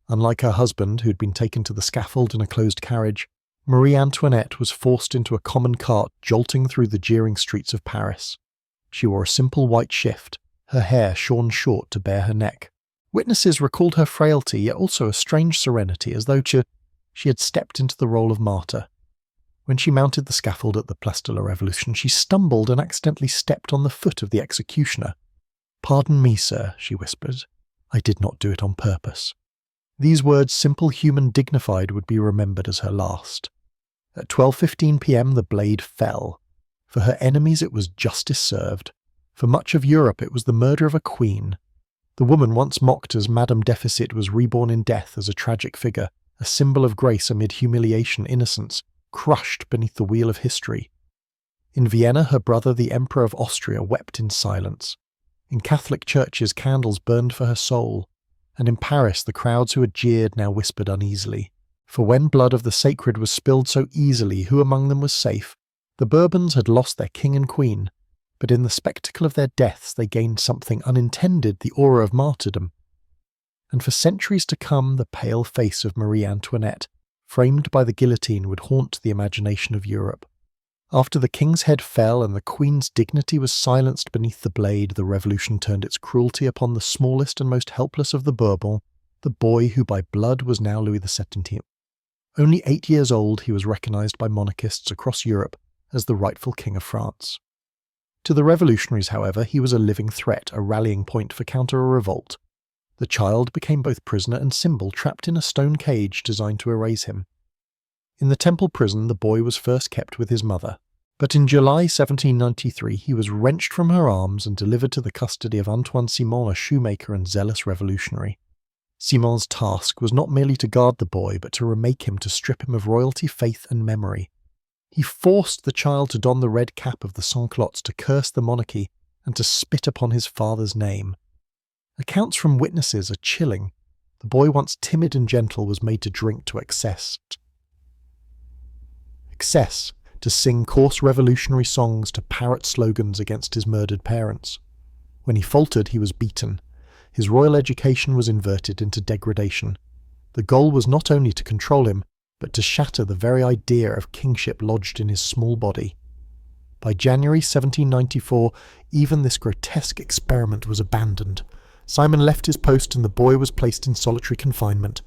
Unlike her husband, who'd been taken to the scaffold in a closed carriage, Marie Antoinette was forced into a common cart jolting through the jeering streets of Paris. She wore a simple white shift, her hair shorn short to bare her neck. Witnesses recalled her frailty, yet also a strange serenity, as though she had stepped into the role of martyr. When she mounted the scaffold at the Place de la Révolution, she stumbled and accidentally stepped on the foot of the executioner. "Pardon me, sir," she whispered. "I did not do it on purpose." These words, simple, human, dignified, would be remembered as her last. At 12:15 p.m. the blade fell. For her enemies it was justice served. For much of Europe it was the murder of a queen. The woman once mocked as Madame Deficit was reborn in death as a tragic figure, a symbol of grace amid humiliation, innocence, crushed beneath the wheel of history. In Vienna, her brother, the Emperor of Austria, wept in silence. In Catholic churches, candles burned for her soul. And in Paris, the crowds who had jeered now whispered uneasily. For when blood of the sacred was spilled so easily, who among them was safe? The Bourbons had lost their king and queen, but in the spectacle of their deaths they gained something unintended, the aura of martyrdom. And for centuries to come, the pale face of Marie Antoinette, framed by the guillotine, would haunt the imagination of Europe. After the king's head fell and the queen's dignity was silenced beneath the blade, the revolution turned its cruelty upon the smallest and most helpless of the Bourbons, the boy who by blood was now Louis XVII. Only 8 years old, he was recognised by monarchists across Europe as the rightful king of France. To the revolutionaries, however, he was a living threat, a rallying point for counter a revolt. The child became both prisoner and symbol, trapped in a stone cage designed to erase him. In the Temple prison, the boy was first kept with his mother, but in July 1793 he was wrenched from her arms and delivered to the custody of Antoine Simon, a shoemaker and zealous revolutionary. Simon's task was not merely to guard the boy, but to remake him, to strip him of royalty, faith and memory. He forced the child to don the red cap of the sans-culottes, to curse the monarchy, and to spit upon his father's name. Accounts from witnesses are chilling. The boy, once timid and gentle, was made to drink to excess, to sing coarse revolutionary songs, to parrot slogans against his murdered parents. When he faltered, he was beaten. His royal education was inverted into degradation. The goal was not only to control him, but to shatter the very idea of kingship lodged in his small body. By January 1794, even this grotesque experiment was abandoned. Simon left his post and the boy was placed in solitary confinement.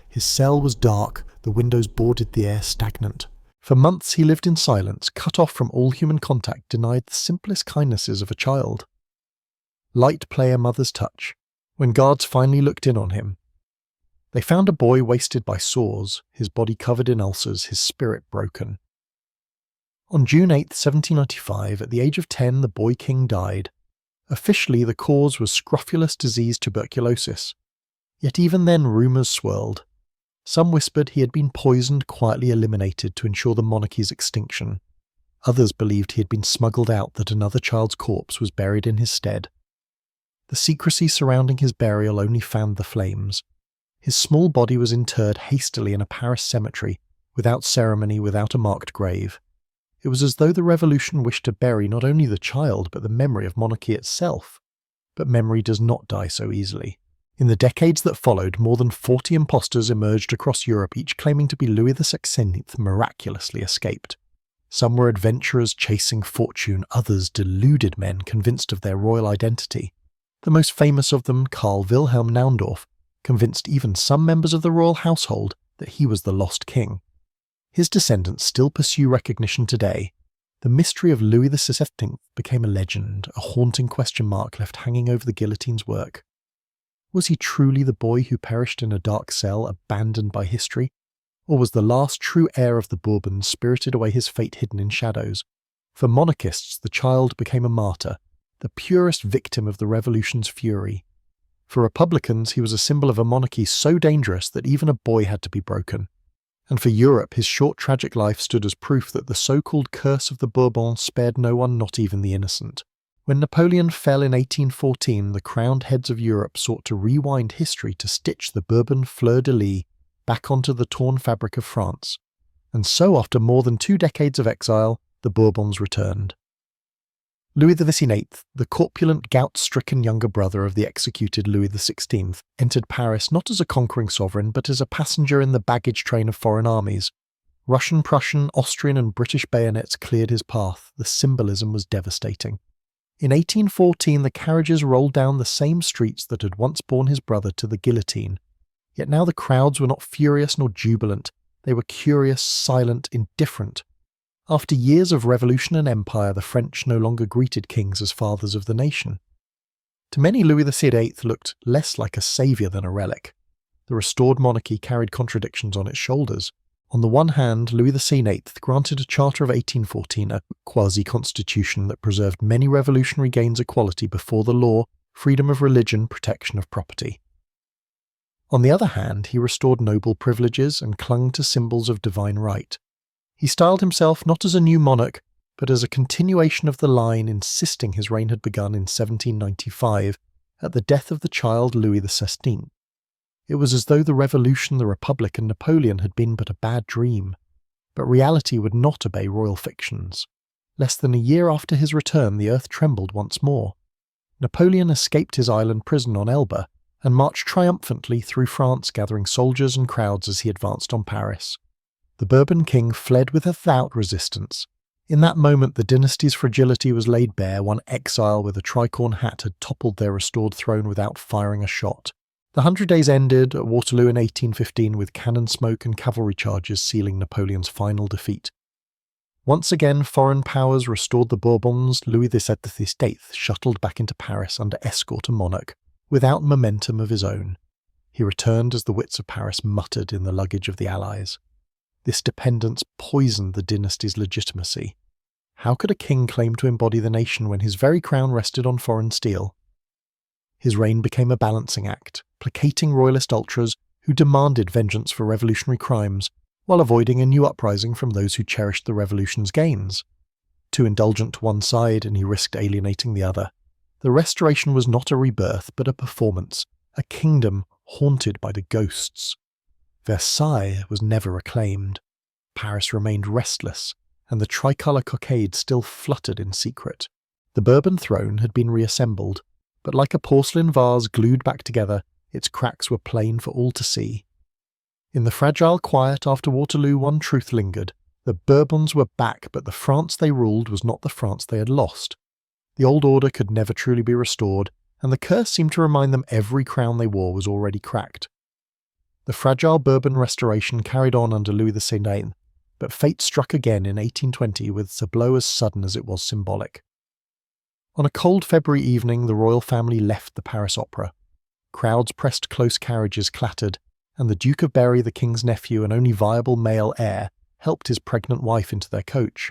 His cell was dark, the windows boarded the air stagnant. For months he lived in silence, cut off from all human contact, denied the simplest kindnesses of a child. Light play a mother's touch. When guards finally looked in on him, they found a boy wasted by sores, his body covered in ulcers, his spirit broken. On June 8, 1795, at the age of 10, the boy king died. Officially, the cause was scrofulous disease tuberculosis. Yet even then rumours swirled. Some whispered he had been poisoned, quietly eliminated to ensure the monarchy's extinction. Others believed he had been smuggled out, that another child's corpse was buried in his stead. The secrecy surrounding his burial only fanned the flames. His small body was interred hastily in a Paris cemetery, without ceremony, without a marked grave. It was as though the revolution wished to bury not only the child, but the memory of monarchy itself. But memory does not die so easily. In the decades that followed, more than 40 impostors emerged across Europe, each claiming to be Louis XVI, miraculously escaped. Some were adventurers chasing fortune, others deluded men convinced of their royal identity. The most famous of them, Karl Wilhelm Naundorf, convinced even some members of the royal household that he was the lost king. His descendants still pursue recognition today. The mystery of Louis XVI became a legend, a haunting question mark left hanging over the guillotine's work. Was he truly the boy who perished in a dark cell, abandoned by history? Or was the last true heir of the Bourbons spirited away, his fate hidden in shadows? For monarchists, the child became a martyr, the purest victim of the revolution's fury. For Republicans, he was a symbol of a monarchy so dangerous that even a boy had to be broken. And for Europe, his short tragic life stood as proof that the so-called curse of the Bourbons spared no one, not even the innocent. When Napoleon fell in 1814, the crowned heads of Europe sought to rewind history to stitch the Bourbon fleur-de-lis back onto the torn fabric of France. And so, after more than 2 decades of exile, the Bourbons returned. Louis XVIII, the corpulent, gout-stricken younger brother of the executed Louis XVI, entered Paris not as a conquering sovereign, but as a passenger in the baggage train of foreign armies. Russian, Prussian, Austrian and British bayonets cleared his path. The symbolism was devastating. In 1814, the carriages rolled down the same streets that had once borne his brother to the guillotine. Yet now the crowds were not furious nor jubilant. They were curious, silent, indifferent. After years of revolution and empire, the French no longer greeted kings as fathers of the nation. To many, Louis XVIII looked less like a saviour than a relic. The restored monarchy carried contradictions on its shoulders. On the one hand, Louis XVIII granted a Charter of 1814, a quasi-constitution that preserved many revolutionary gains: equality before the law, freedom of religion, protection of property. On the other hand, he restored noble privileges and clung to symbols of divine right. He styled himself not as a new monarch, but as a continuation of the line, insisting his reign had begun in 1795, at the death of the child Louis XVI. It was as though the Revolution, the Republic, and Napoleon had been but a bad dream. But reality would not obey royal fictions. Less than a year after his return, the earth trembled once more. Napoleon escaped his island prison on Elba and marched triumphantly through France, gathering soldiers and crowds as he advanced on Paris. The Bourbon king fled without resistance. In that moment, the dynasty's fragility was laid bare. One exile with a tricorn hat had toppled their restored throne without firing a shot. The 100 Days ended at Waterloo in 1815 with cannon smoke and cavalry charges sealing Napoleon's final defeat. Once again, foreign powers restored the Bourbons. Louis XVIII shuttled back into Paris under escort to monarch, without momentum of his own. He returned as the wits of Paris muttered in the luggage of the Allies. This dependence poisoned the dynasty's legitimacy. How could a king claim to embody the nation when his very crown rested on foreign steel? His reign became a balancing act, placating royalist ultras who demanded vengeance for revolutionary crimes, while avoiding a new uprising from those who cherished the revolution's gains. Too indulgent to one side, and he risked alienating the other. The Restoration was not a rebirth, but a performance, a kingdom haunted by the ghosts. Versailles was never reclaimed. Paris remained restless, and the tricolour cockade still fluttered in secret. The Bourbon throne had been reassembled, but like a porcelain vase glued back together, its cracks were plain for all to see. In the fragile quiet after Waterloo, one truth lingered. The Bourbons were back, but the France they ruled was not the France they had lost. The old order could never truly be restored, and the curse seemed to remind them every crown they wore was already cracked. The fragile Bourbon restoration carried on under Louis XVIII, but fate struck again in 1820 with a blow as sudden as it was symbolic. On a cold February evening, the royal family left the Paris Opera. Crowds pressed close, carriages clattered, and the Duke of Berry, the king's nephew and only viable male heir, helped his pregnant wife into their coach.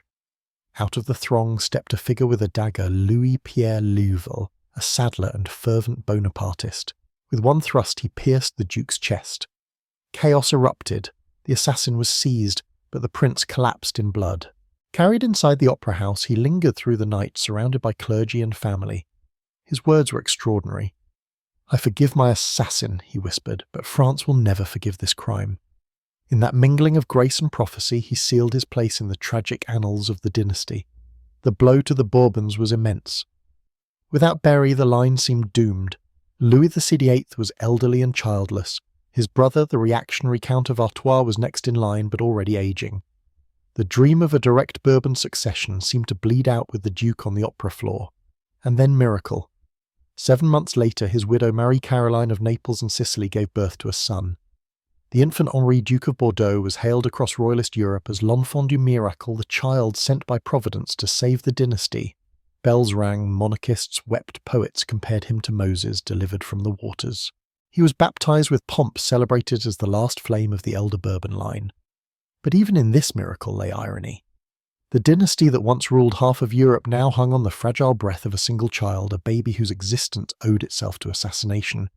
Out of the throng stepped a figure with a dagger, Louis-Pierre Louvre, a saddler and fervent Bonapartist. With one thrust he pierced the duke's chest. Chaos erupted. The assassin was seized, but the prince collapsed in blood. Carried inside the opera house, he lingered through the night, surrounded by clergy and family. His words were extraordinary. "I forgive my assassin," he whispered, "but France will never forgive this crime." In that mingling of grace and prophecy, he sealed his place in the tragic annals of the dynasty. The blow to the Bourbons was immense. Without Berry, the line seemed doomed. Louis XVIII was elderly and childless. His brother, the reactionary Count of Artois, was next in line, but already aging. The dream of a direct Bourbon succession seemed to bleed out with the Duke on the opera floor. And then miracle. 7 months later, his widow Marie Caroline of Naples and Sicily gave birth to a son. The infant Henri, Duke of Bordeaux, was hailed across royalist Europe as l'enfant du miracle, the child sent by Providence to save the dynasty. Bells rang, monarchists wept, poets compared him to Moses delivered from the waters. He was baptized with pomp, celebrated as the last flame of the elder Bourbon line. But even in this miracle lay irony. The dynasty that once ruled half of Europe now hung on the fragile breath of a single child, a baby whose existence owed itself to assassination.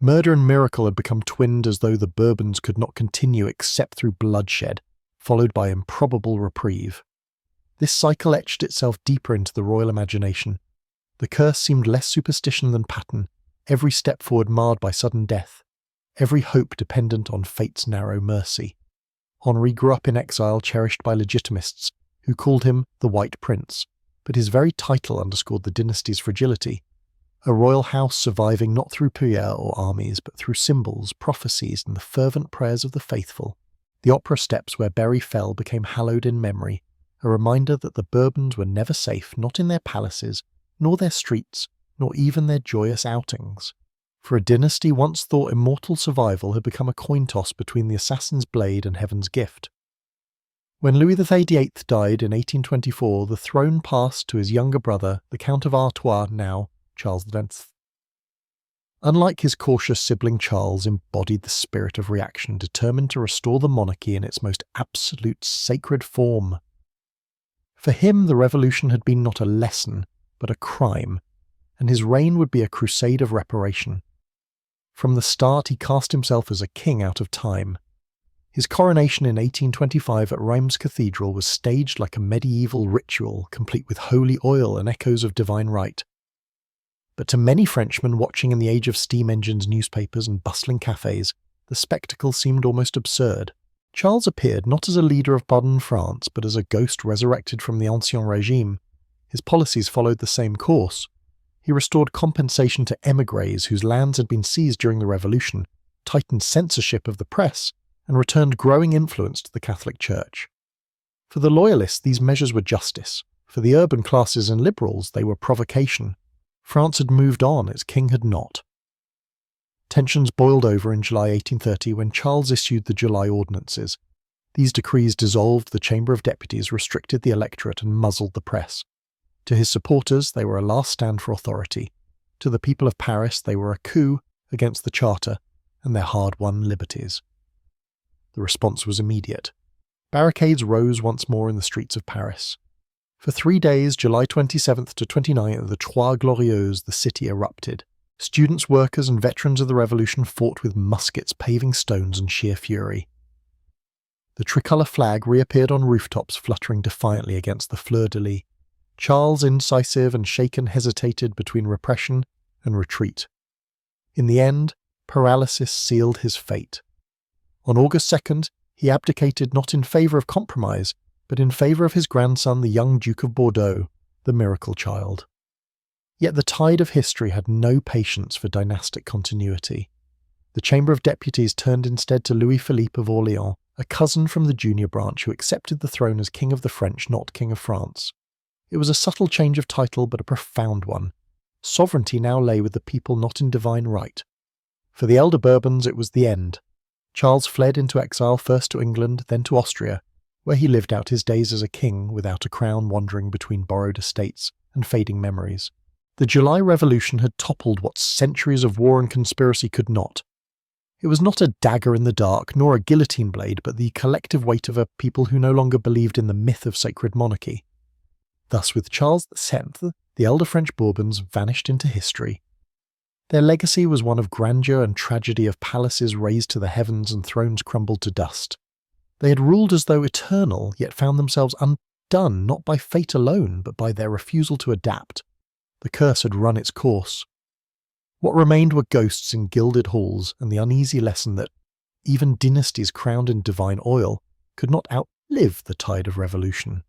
Murder and miracle had become twinned, as though the Bourbons could not continue except through bloodshed, followed by improbable reprieve. This cycle etched itself deeper into the royal imagination. The curse seemed less superstition than pattern, every step forward marred by sudden death, every hope dependent on fate's narrow mercy. Henri grew up in exile, cherished by legitimists, who called him the White Prince, but his very title underscored the dynasty's fragility. A royal house surviving not through prayer or armies, but through symbols, prophecies, and the fervent prayers of the faithful. The opera steps where Berry fell became hallowed in memory, a reminder that the Bourbons were never safe, not in their palaces, nor their streets, nor even their joyous outings. For a dynasty once thought immortal survival had become a coin toss between the assassin's blade and heaven's gift. When Louis XVIII died in 1824, the throne passed to his younger brother, the Count of Artois, now Charles X. Unlike his cautious sibling, Charles embodied the spirit of reaction, determined to restore the monarchy in its most absolute sacred form. For him, the revolution had been not a lesson, but a crime, and his reign would be a crusade of reparation. From the start, he cast himself as a king out of time. His coronation in 1825 at Reims Cathedral was staged like a medieval ritual, complete with holy oil and echoes of divine rite. But to many Frenchmen watching in the age of steam engines, newspapers, and bustling cafes, the spectacle seemed almost absurd. Charles appeared not as a leader of modern France, but as a ghost resurrected from the Ancien Regime. His policies followed the same course. He restored compensation to émigrés whose lands had been seized during the Revolution, tightened censorship of the press, and returned growing influence to the Catholic Church. For the Loyalists, these measures were justice. For the urban classes and liberals, they were provocation. France had moved on, its king had not. Tensions boiled over in July 1830 when Charles issued the July Ordinances. These decrees dissolved the Chamber of Deputies, restricted the electorate, and muzzled the press. To his supporters, they were a last stand for authority. To the people of Paris, they were a coup against the Charter and their hard-won liberties. The response was immediate. Barricades rose once more in the streets of Paris. For 3 days, July 27th to 29th, the Trois Glorieuses, the city erupted. Students, workers, and veterans of the Revolution fought with muskets, paving stones, and sheer fury. The tricolour flag reappeared on rooftops, fluttering defiantly against the fleur-de-lis. Charles, incisive and shaken, hesitated between repression and retreat. In the end, paralysis sealed his fate. On August 2nd, he abdicated not in favour of compromise, but in favour of his grandson, the young Duke of Bordeaux, the miracle child. Yet the tide of history had no patience for dynastic continuity. The Chamber of Deputies turned instead to Louis Philippe of Orléans, a cousin from the junior branch who accepted the throne as King of the French, not King of France. It was a subtle change of title, but a profound one. Sovereignty now lay with the people, not in divine right. For the elder Bourbons, it was the end. Charles fled into exile, first to England, then to Austria, where he lived out his days as a king without a crown, wandering between borrowed estates and fading memories. The July Revolution had toppled what centuries of war and conspiracy could not. It was not a dagger in the dark, nor a guillotine blade, but the collective weight of a people who no longer believed in the myth of sacred monarchy. Thus, with Charles VII, the elder French Bourbons vanished into history. Their legacy was one of grandeur and tragedy, of palaces razed to the heavens and thrones crumbled to dust. They had ruled as though eternal, yet found themselves undone not by fate alone, but by their refusal to adapt. The curse had run its course. What remained were ghosts in gilded halls, and the uneasy lesson that even dynasties crowned in divine oil could not outlive the tide of revolution.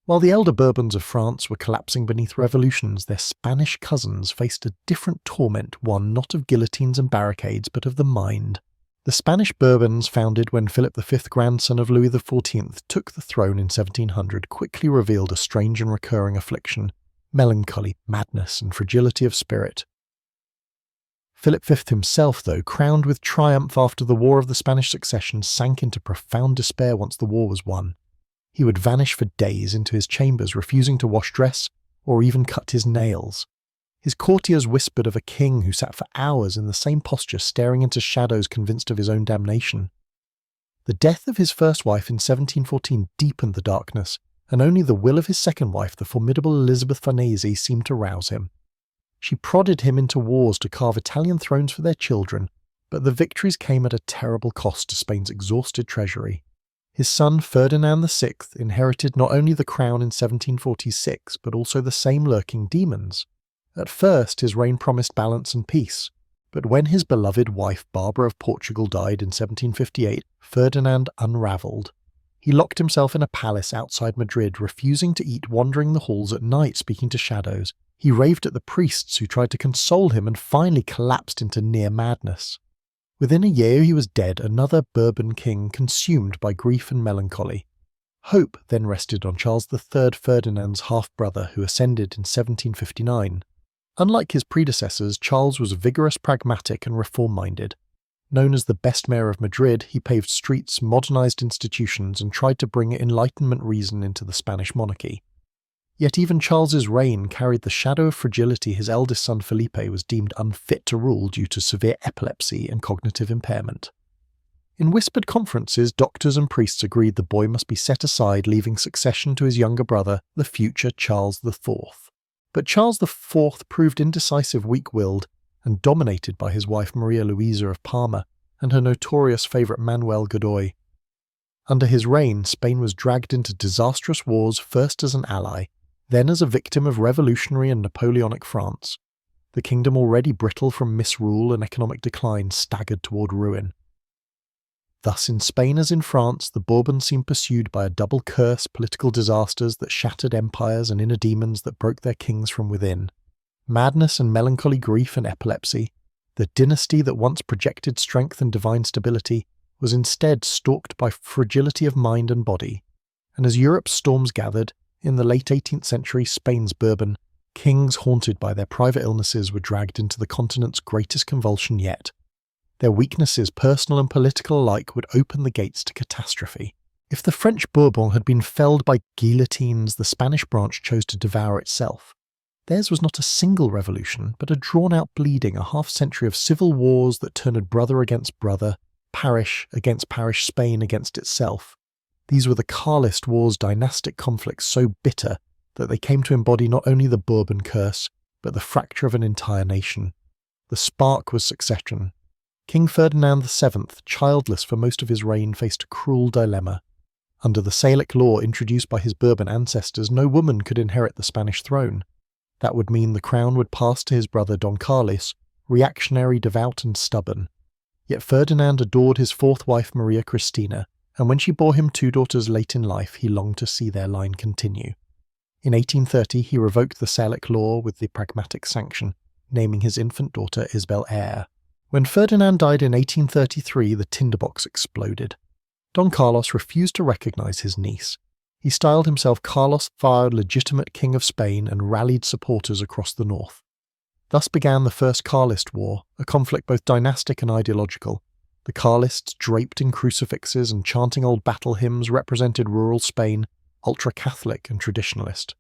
While the elder Bourbons of France were collapsing beneath revolutions, their Spanish cousins faced a different torment, one not of guillotines and barricades, but of the mind. The Spanish Bourbons, founded when Philip V, grandson of Louis XIV, took the throne in 1700, quickly revealed a strange and recurring affliction: melancholy, madness, and fragility of spirit. Philip V himself, though crowned with triumph after the War of the Spanish Succession, sank into profound despair once the war was won. He would vanish for days into his chambers, refusing to wash dress or even cut his nails. His courtiers whispered of a king who sat for hours in the same posture, staring into shadows, convinced of his own damnation. The death of his first wife in 1714 deepened the darkness, and only the will of his second wife, the formidable Elizabeth Farnese, seemed to rouse him. She prodded him into wars to carve Italian thrones for their children, but the victories came at a terrible cost to Spain's exhausted treasury. His son Ferdinand VI inherited not only the crown in 1746, but also the same lurking demons. At first, his reign promised balance and peace, but when his beloved wife Barbara of Portugal died in 1758, Ferdinand unravelled. He locked himself in a palace outside Madrid, refusing to eat, wandering the halls at night, speaking to shadows. He raved at the priests who tried to console him and finally collapsed into near madness. Within a year he was dead, another Bourbon king consumed by grief and melancholy. Hope then rested on Charles III Ferdinand's half-brother, who ascended in 1759. Unlike his predecessors, Charles was vigorous, pragmatic and reform-minded. Known as the best mayor of Madrid, he paved streets, modernized institutions and tried to bring Enlightenment reason into the Spanish monarchy. Yet even Charles's reign carried the shadow of fragility. His eldest son Felipe was deemed unfit to rule due to severe epilepsy and cognitive impairment. In whispered conferences, doctors and priests agreed the boy must be set aside, leaving succession to his younger brother, the future Charles IV. But Charles IV proved indecisive, weak-willed, and dominated by his wife Maria Luisa of Parma and her notorious favourite Manuel Godoy. Under his reign, Spain was dragged into disastrous wars, first as an ally, then as a victim of revolutionary and Napoleonic France. The kingdom, already brittle from misrule and economic decline, staggered toward ruin. Thus, in Spain as in France, the Bourbons seemed pursued by a double curse: political disasters that shattered empires and inner demons that broke their kings from within. Madness and melancholy, grief and epilepsy. The dynasty that once projected strength and divine stability was instead stalked by fragility of mind and body. And as Europe's storms gathered, in the late 18th century, Spain's Bourbon, kings haunted by their private illnesses were dragged into the continent's greatest convulsion yet. Their weaknesses, personal and political alike, would open the gates to catastrophe. If the French Bourbon had been felled by guillotines, the Spanish branch chose to devour itself. Theirs was not a single revolution, but a drawn-out bleeding, a half-century of civil wars that turned brother against brother, parish against parish, Spain against itself. These were the Carlist Wars, dynastic conflicts so bitter that they came to embody not only the Bourbon curse, but the fracture of an entire nation. The spark was succession. King Ferdinand VII, childless for most of his reign, faced a cruel dilemma. Under the Salic law introduced by his Bourbon ancestors, no woman could inherit the Spanish throne. That would mean the crown would pass to his brother Don Carlos, reactionary, devout and stubborn. Yet Ferdinand adored his fourth wife Maria Cristina, and when she bore him two daughters late in life, he longed to see their line continue. In 1830 he revoked the Salic law with the pragmatic sanction, naming his infant daughter Isabel heir. When Ferdinand died in 1833, the tinderbox exploded. Don Carlos refused to recognise his niece. He styled himself Carlos IV, legitimate King of Spain, and rallied supporters across the north. Thus began the First Carlist War, a conflict both dynastic and ideological. The Carlists, draped in crucifixes and chanting old battle hymns, represented rural Spain, ultra-Catholic and traditionalist.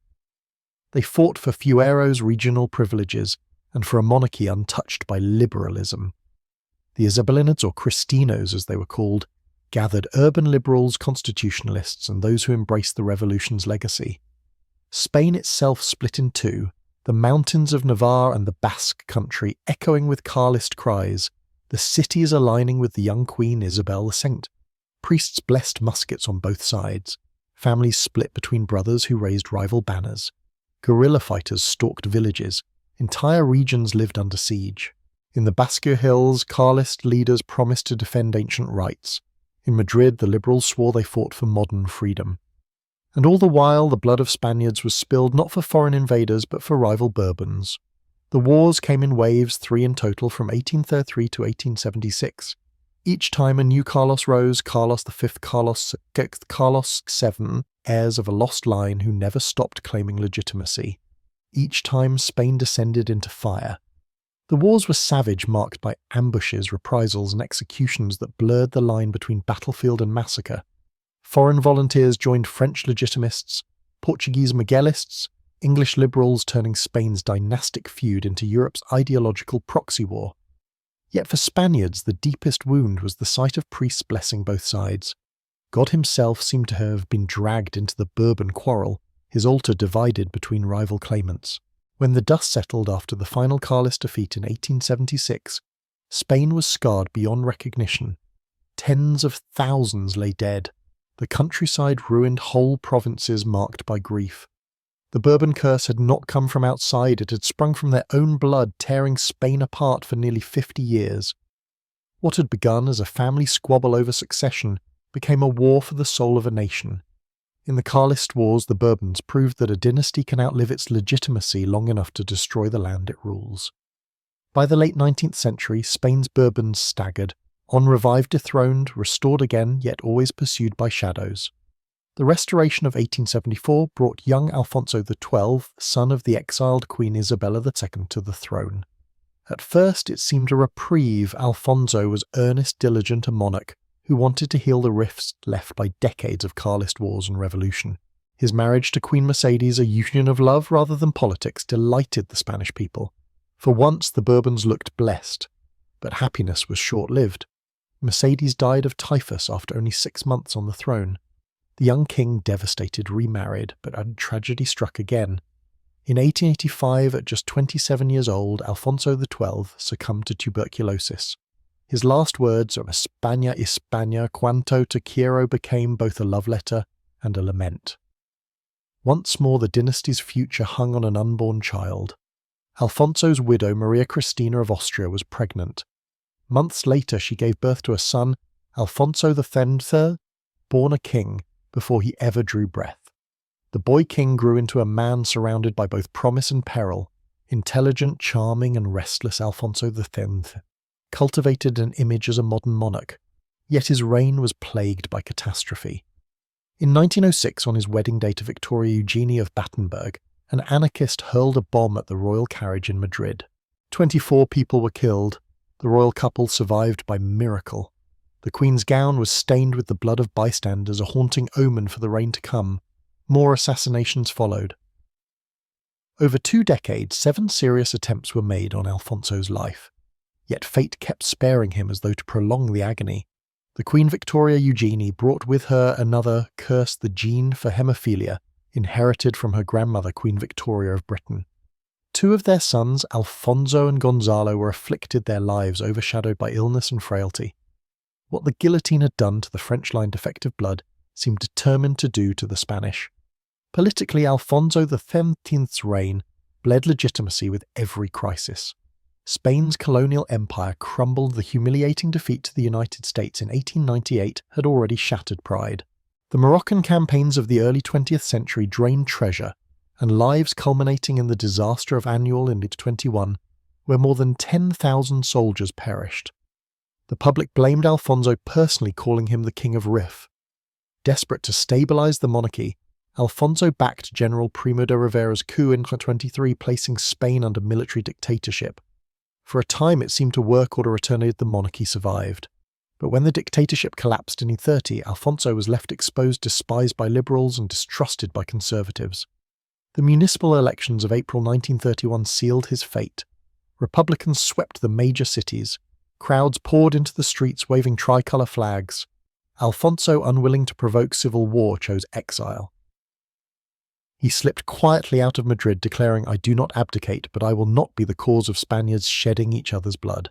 They fought for fueros, regional privileges, and for a monarchy untouched by liberalism. The Isabelinids, or Cristinos as they were called, gathered urban liberals, constitutionalists, and those who embraced the revolution's legacy. Spain itself split in two, the mountains of Navarre and the Basque country echoing with Carlist cries, the cities aligning with the young Queen Isabel the Saint. Priests blessed muskets on both sides. Families split between brothers who raised rival banners. Guerrilla fighters stalked villages. Entire regions lived under siege. In the Basque Hills, Carlist leaders promised to defend ancient rights. In Madrid, the liberals swore they fought for modern freedom. And all the while, the blood of Spaniards was spilled not for foreign invaders, but for rival Bourbons. The wars came in waves, 3 in total, from 1833 to 1876. Each time a new Carlos rose, Carlos V, Carlos VI, Carlos VII, heirs of a lost line who never stopped claiming legitimacy. Each time Spain descended into fire. The wars were savage, marked by ambushes, reprisals and executions that blurred the line between battlefield and massacre. Foreign volunteers joined French legitimists, Portuguese Miguelists, English liberals, turning Spain's dynastic feud into Europe's ideological proxy war. Yet for Spaniards, the deepest wound was the sight of priests blessing both sides. God himself seemed to have been dragged into the Bourbon quarrel, his altar divided between rival claimants. When the dust settled after the final Carlist defeat in 1876, Spain was scarred beyond recognition. Tens of thousands lay dead. The countryside ruined, whole provinces marked by grief. The Bourbon curse had not come from outside, it had sprung from their own blood, tearing Spain apart for nearly 50 years. What had begun as a family squabble over succession became a war for the soul of a nation. In the Carlist Wars, the Bourbons proved that a dynasty can outlive its legitimacy long enough to destroy the land it rules. By the late 19th century, Spain's Bourbons staggered, on revived, dethroned, restored again, yet always pursued by shadows. The restoration of 1874 brought young Alfonso XII, son of the exiled Queen Isabella II, to the throne. At first it seemed a reprieve. Alfonso was earnest, diligent, a monarch who wanted to heal the rifts left by decades of Carlist wars and revolution. His marriage to Queen Mercedes, a union of love rather than politics, delighted the Spanish people. For once the Bourbons looked blessed, but happiness was short-lived. Mercedes died of typhus after only 6 months on the throne. The young king, devastated, remarried, but a tragedy struck again. In 1885, at just 27 years old, Alfonso XII succumbed to tuberculosis. His last words are España, España, cuanto te quiero became both a love letter and a lament. Once more the dynasty's future hung on an unborn child. Alfonso's widow, Maria Cristina of Austria, was pregnant. Months later she gave birth to a son, Alfonso III, born a king before he ever drew breath. The boy king grew into a man surrounded by both promise and peril. Intelligent, charming and restless Alfonso X cultivated an image as a modern monarch, yet his reign was plagued by catastrophe. In 1906, on his wedding day to Victoria Eugenie of Battenberg, an anarchist hurled a bomb at the royal carriage in Madrid. 24 people were killed. The royal couple survived by miracle. The Queen's gown was stained with the blood of bystanders, a haunting omen for the reign to come. More assassinations followed. Over 2 decades, 7 serious attempts were made on Alfonso's life. Yet fate kept sparing him as though to prolong the agony. The Queen Victoria Eugenie brought with her another curse, the gene for haemophilia, inherited from her grandmother Queen Victoria of Britain. 2 of their sons, Alfonso and Gonzalo, were afflicted, their lives overshadowed by illness and frailty. What the guillotine had done to the French-line defective blood seemed determined to do to the Spanish. Politically, Alfonso X's reign bled legitimacy with every crisis. Spain's colonial empire crumbled. The humiliating defeat to the United States in 1898 had already shattered pride. The Moroccan campaigns of the early 20th century drained treasure, and lives culminating in the disaster of Annual in 1821, where more than 10,000 soldiers perished. The public blamed Alfonso personally, calling him the King of Rif. Desperate to stabilize the monarchy, Alfonso backed General Primo de Rivera's coup in 1823, placing Spain under military dictatorship. For a time it seemed to work, or to return the monarchy survived. But when the dictatorship collapsed in 1830, Alfonso was left exposed, despised by liberals and distrusted by conservatives. The municipal elections of April 1931 sealed his fate. Republicans swept the major cities. Crowds poured into the streets waving tricolour flags. Alfonso, unwilling to provoke civil war, chose exile. He slipped quietly out of Madrid, declaring, "I do not abdicate, but I will not be the cause of Spaniards shedding each other's blood."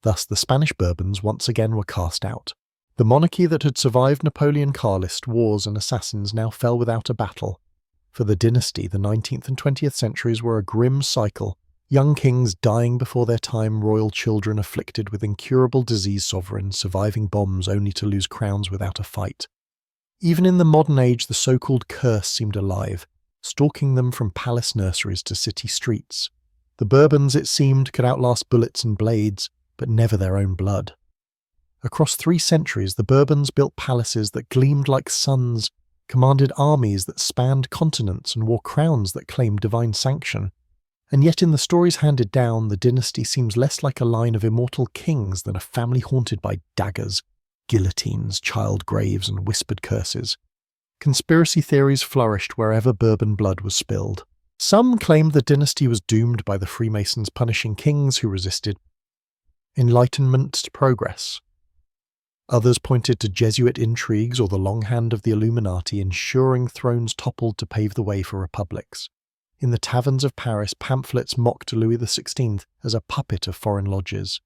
Thus the Spanish Bourbons once again were cast out. The monarchy that had survived Napoleon Carlist wars and assassins now fell without a battle. For the dynasty, the 19th and 20th centuries were a grim cycle. Young kings dying before their time, royal children afflicted with incurable disease, sovereigns surviving bombs only to lose crowns without a fight. Even in the modern age, the so-called curse seemed alive, stalking them from palace nurseries to city streets. The Bourbons, it seemed, could outlast bullets and blades, but never their own blood. Across 3 centuries, the Bourbons built palaces that gleamed like suns, commanded armies that spanned continents, and wore crowns that claimed divine sanction. And yet in the stories handed down, the dynasty seems less like a line of immortal kings than a family haunted by daggers, guillotines, child graves, and whispered curses. Conspiracy theories flourished wherever Bourbon blood was spilled. Some claimed the dynasty was doomed by the Freemasons punishing kings who resisted Enlightenment progress. Others pointed to Jesuit intrigues or the long hand of the Illuminati, ensuring thrones toppled to pave the way for republics. In the taverns of Paris, pamphlets mocked Louis XVI as a puppet of foreign lodges.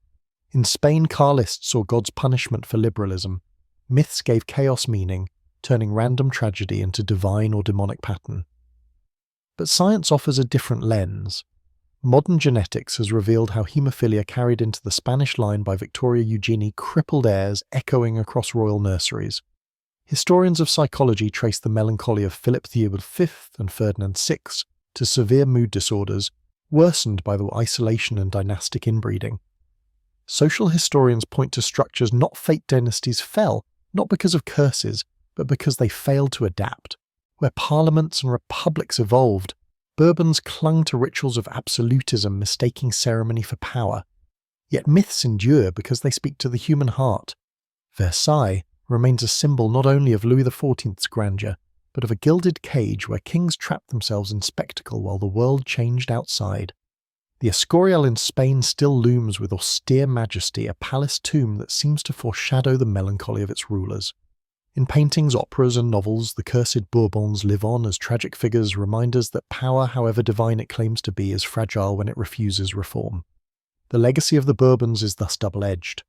In Spain, Carlists saw God's punishment for liberalism. Myths gave chaos meaning, turning random tragedy into divine or demonic pattern. But science offers a different lens. Modern genetics has revealed how haemophilia carried into the Spanish line by Victoria Eugenie crippled heirs echoing across royal nurseries. Historians of psychology trace the melancholy of Philip V and Ferdinand VI to severe mood disorders, worsened by the isolation and dynastic inbreeding. Social historians point to structures not fate dynasties fell, not because of curses, but because they failed to adapt. Where parliaments and republics evolved, Bourbons clung to rituals of absolutism, mistaking ceremony for power. Yet myths endure because they speak to the human heart. Versailles remains a symbol not only of Louis XIV's grandeur, but of a gilded cage where kings trapped themselves in spectacle while the world changed outside. The Escorial in Spain still looms with austere majesty, a palace tomb that seems to foreshadow the melancholy of its rulers. In paintings, operas and novels, the cursed Bourbons live on as tragic figures, reminders that power, however divine it claims to be, is fragile when it refuses reform. The legacy of the Bourbons is thus double-edged.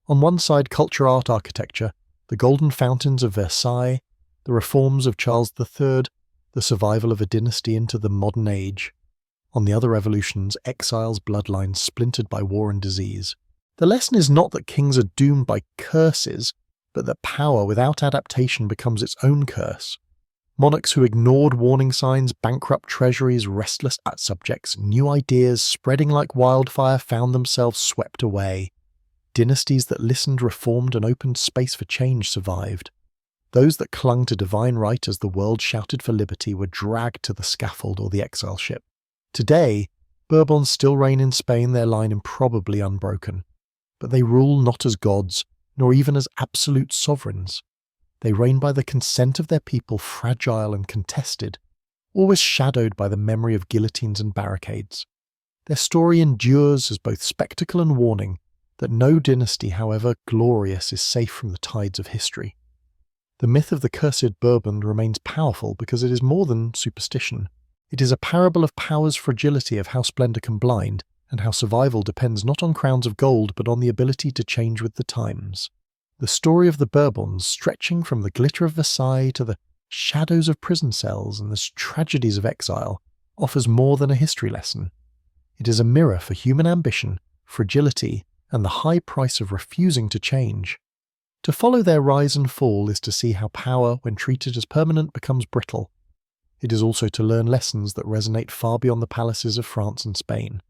On one side, culture, art, architecture, the golden fountains of Versailles, the reforms of Charles III, the survival of a dynasty into the modern age. On the other, revolutions, exiles, bloodlines splintered by war and disease. The lesson is not that kings are doomed by curses, but that power without adaptation becomes its own curse. Monarchs who ignored warning signs, bankrupt treasuries, restless subjects, new ideas spreading like wildfire found themselves swept away. Dynasties that listened, reformed, and opened space for change survived. Those that clung to divine right as the world shouted for liberty were dragged to the scaffold or the exile ship. Today, Bourbons still reign in Spain, their line improbably unbroken. But they rule not as gods, nor even as absolute sovereigns. They reign by the consent of their people, fragile and contested, always shadowed by the memory of guillotines and barricades. Their story endures as both spectacle and warning, that no dynasty, however glorious, is safe from the tides of history. The myth of the cursed Bourbon remains powerful because it is more than superstition. It is a parable of power's fragility, of how splendor can blind, and how survival depends not on crowns of gold but on the ability to change with the times. The story of the Bourbons, stretching from the glitter of Versailles to the shadows of prison cells and the tragedies of exile, offers more than a history lesson. It is a mirror for human ambition, fragility, and the high price of refusing to change. To follow their rise and fall is to see how power, when treated as permanent, becomes brittle. It is also to learn lessons that resonate far beyond the palaces of France and Spain.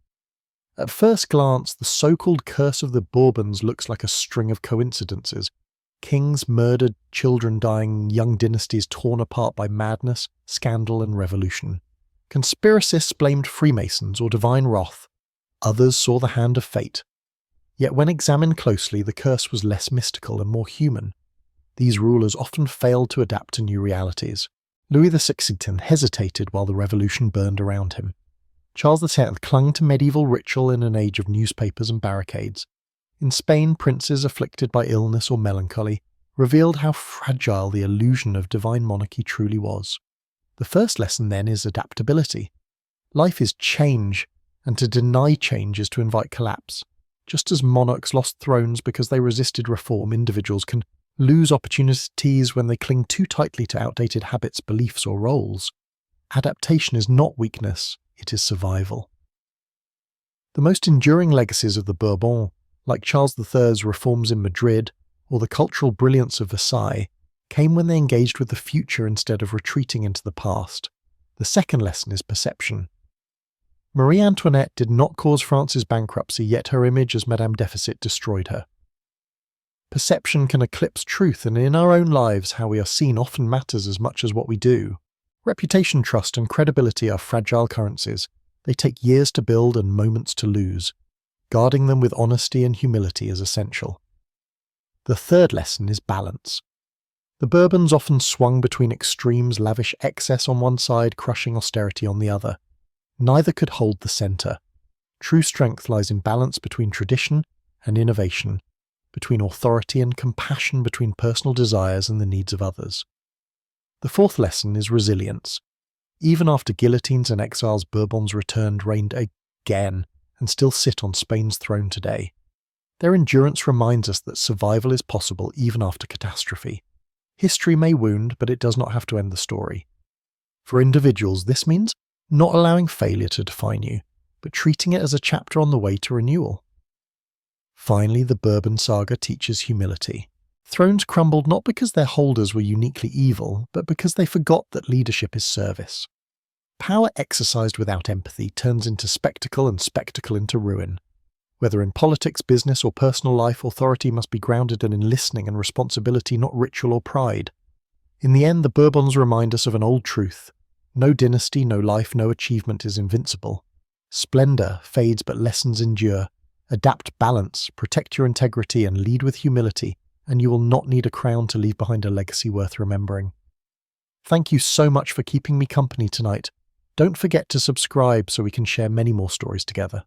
At first glance, the so-called curse of the Bourbons looks like a string of coincidences. Kings murdered, children dying, young dynasties torn apart by madness, scandal, and revolution. Conspiracists blamed Freemasons or divine wrath. Others saw the hand of fate. Yet when examined closely, the curse was less mystical and more human. These rulers often failed to adapt to new realities. Louis XVI hesitated while the revolution burned around him. Charles X clung to medieval ritual in an age of newspapers and barricades. In Spain, princes afflicted by illness or melancholy revealed how fragile the illusion of divine monarchy truly was. The first lesson, then, is adaptability. Life is change, and to deny change is to invite collapse. Just as monarchs lost thrones because they resisted reform, individuals can lose opportunities when they cling too tightly to outdated habits, beliefs, or roles. Adaptation is not weakness, it is survival. The most enduring legacies of the Bourbons, like Charles III's reforms in Madrid or the cultural brilliance of Versailles, came when they engaged with the future instead of retreating into the past. The second lesson is perception. Marie Antoinette did not cause France's bankruptcy, yet her image as Madame Deficit destroyed her. Perception can eclipse truth, and in our own lives, how we are seen often matters as much as what we do. Reputation, trust, and credibility are fragile currencies. They take years to build and moments to lose. Guarding them with honesty and humility is essential. The third lesson is balance. The Bourbons often swung between extremes, lavish excess on one side, crushing austerity on the other. Neither could hold the centre. True strength lies in balance between tradition and innovation, between authority and compassion, between personal desires and the needs of others. The fourth lesson is resilience. Even after guillotines and exiles, Bourbons returned, reigned again, and still sit on Spain's throne today. Their endurance reminds us that survival is possible even after catastrophe. History may wound, but it does not have to end the story. For individuals, this means not allowing failure to define you, but treating it as a chapter on the way to renewal. Finally, the Bourbon saga teaches humility. Thrones crumbled not because their holders were uniquely evil, but because they forgot that leadership is service. Power exercised without empathy turns into spectacle and spectacle into ruin. Whether in politics, business, or personal life, authority must be grounded in listening and responsibility, not ritual or pride. In the end, the Bourbons remind us of an old truth. No dynasty, no life, no achievement is invincible. Splendor fades but lessons endure. Adapt balance, protect your integrity, and lead with humility, and you will not need a crown to leave behind a legacy worth remembering. Thank you so much for keeping me company tonight. Don't forget to subscribe so we can share many more stories together.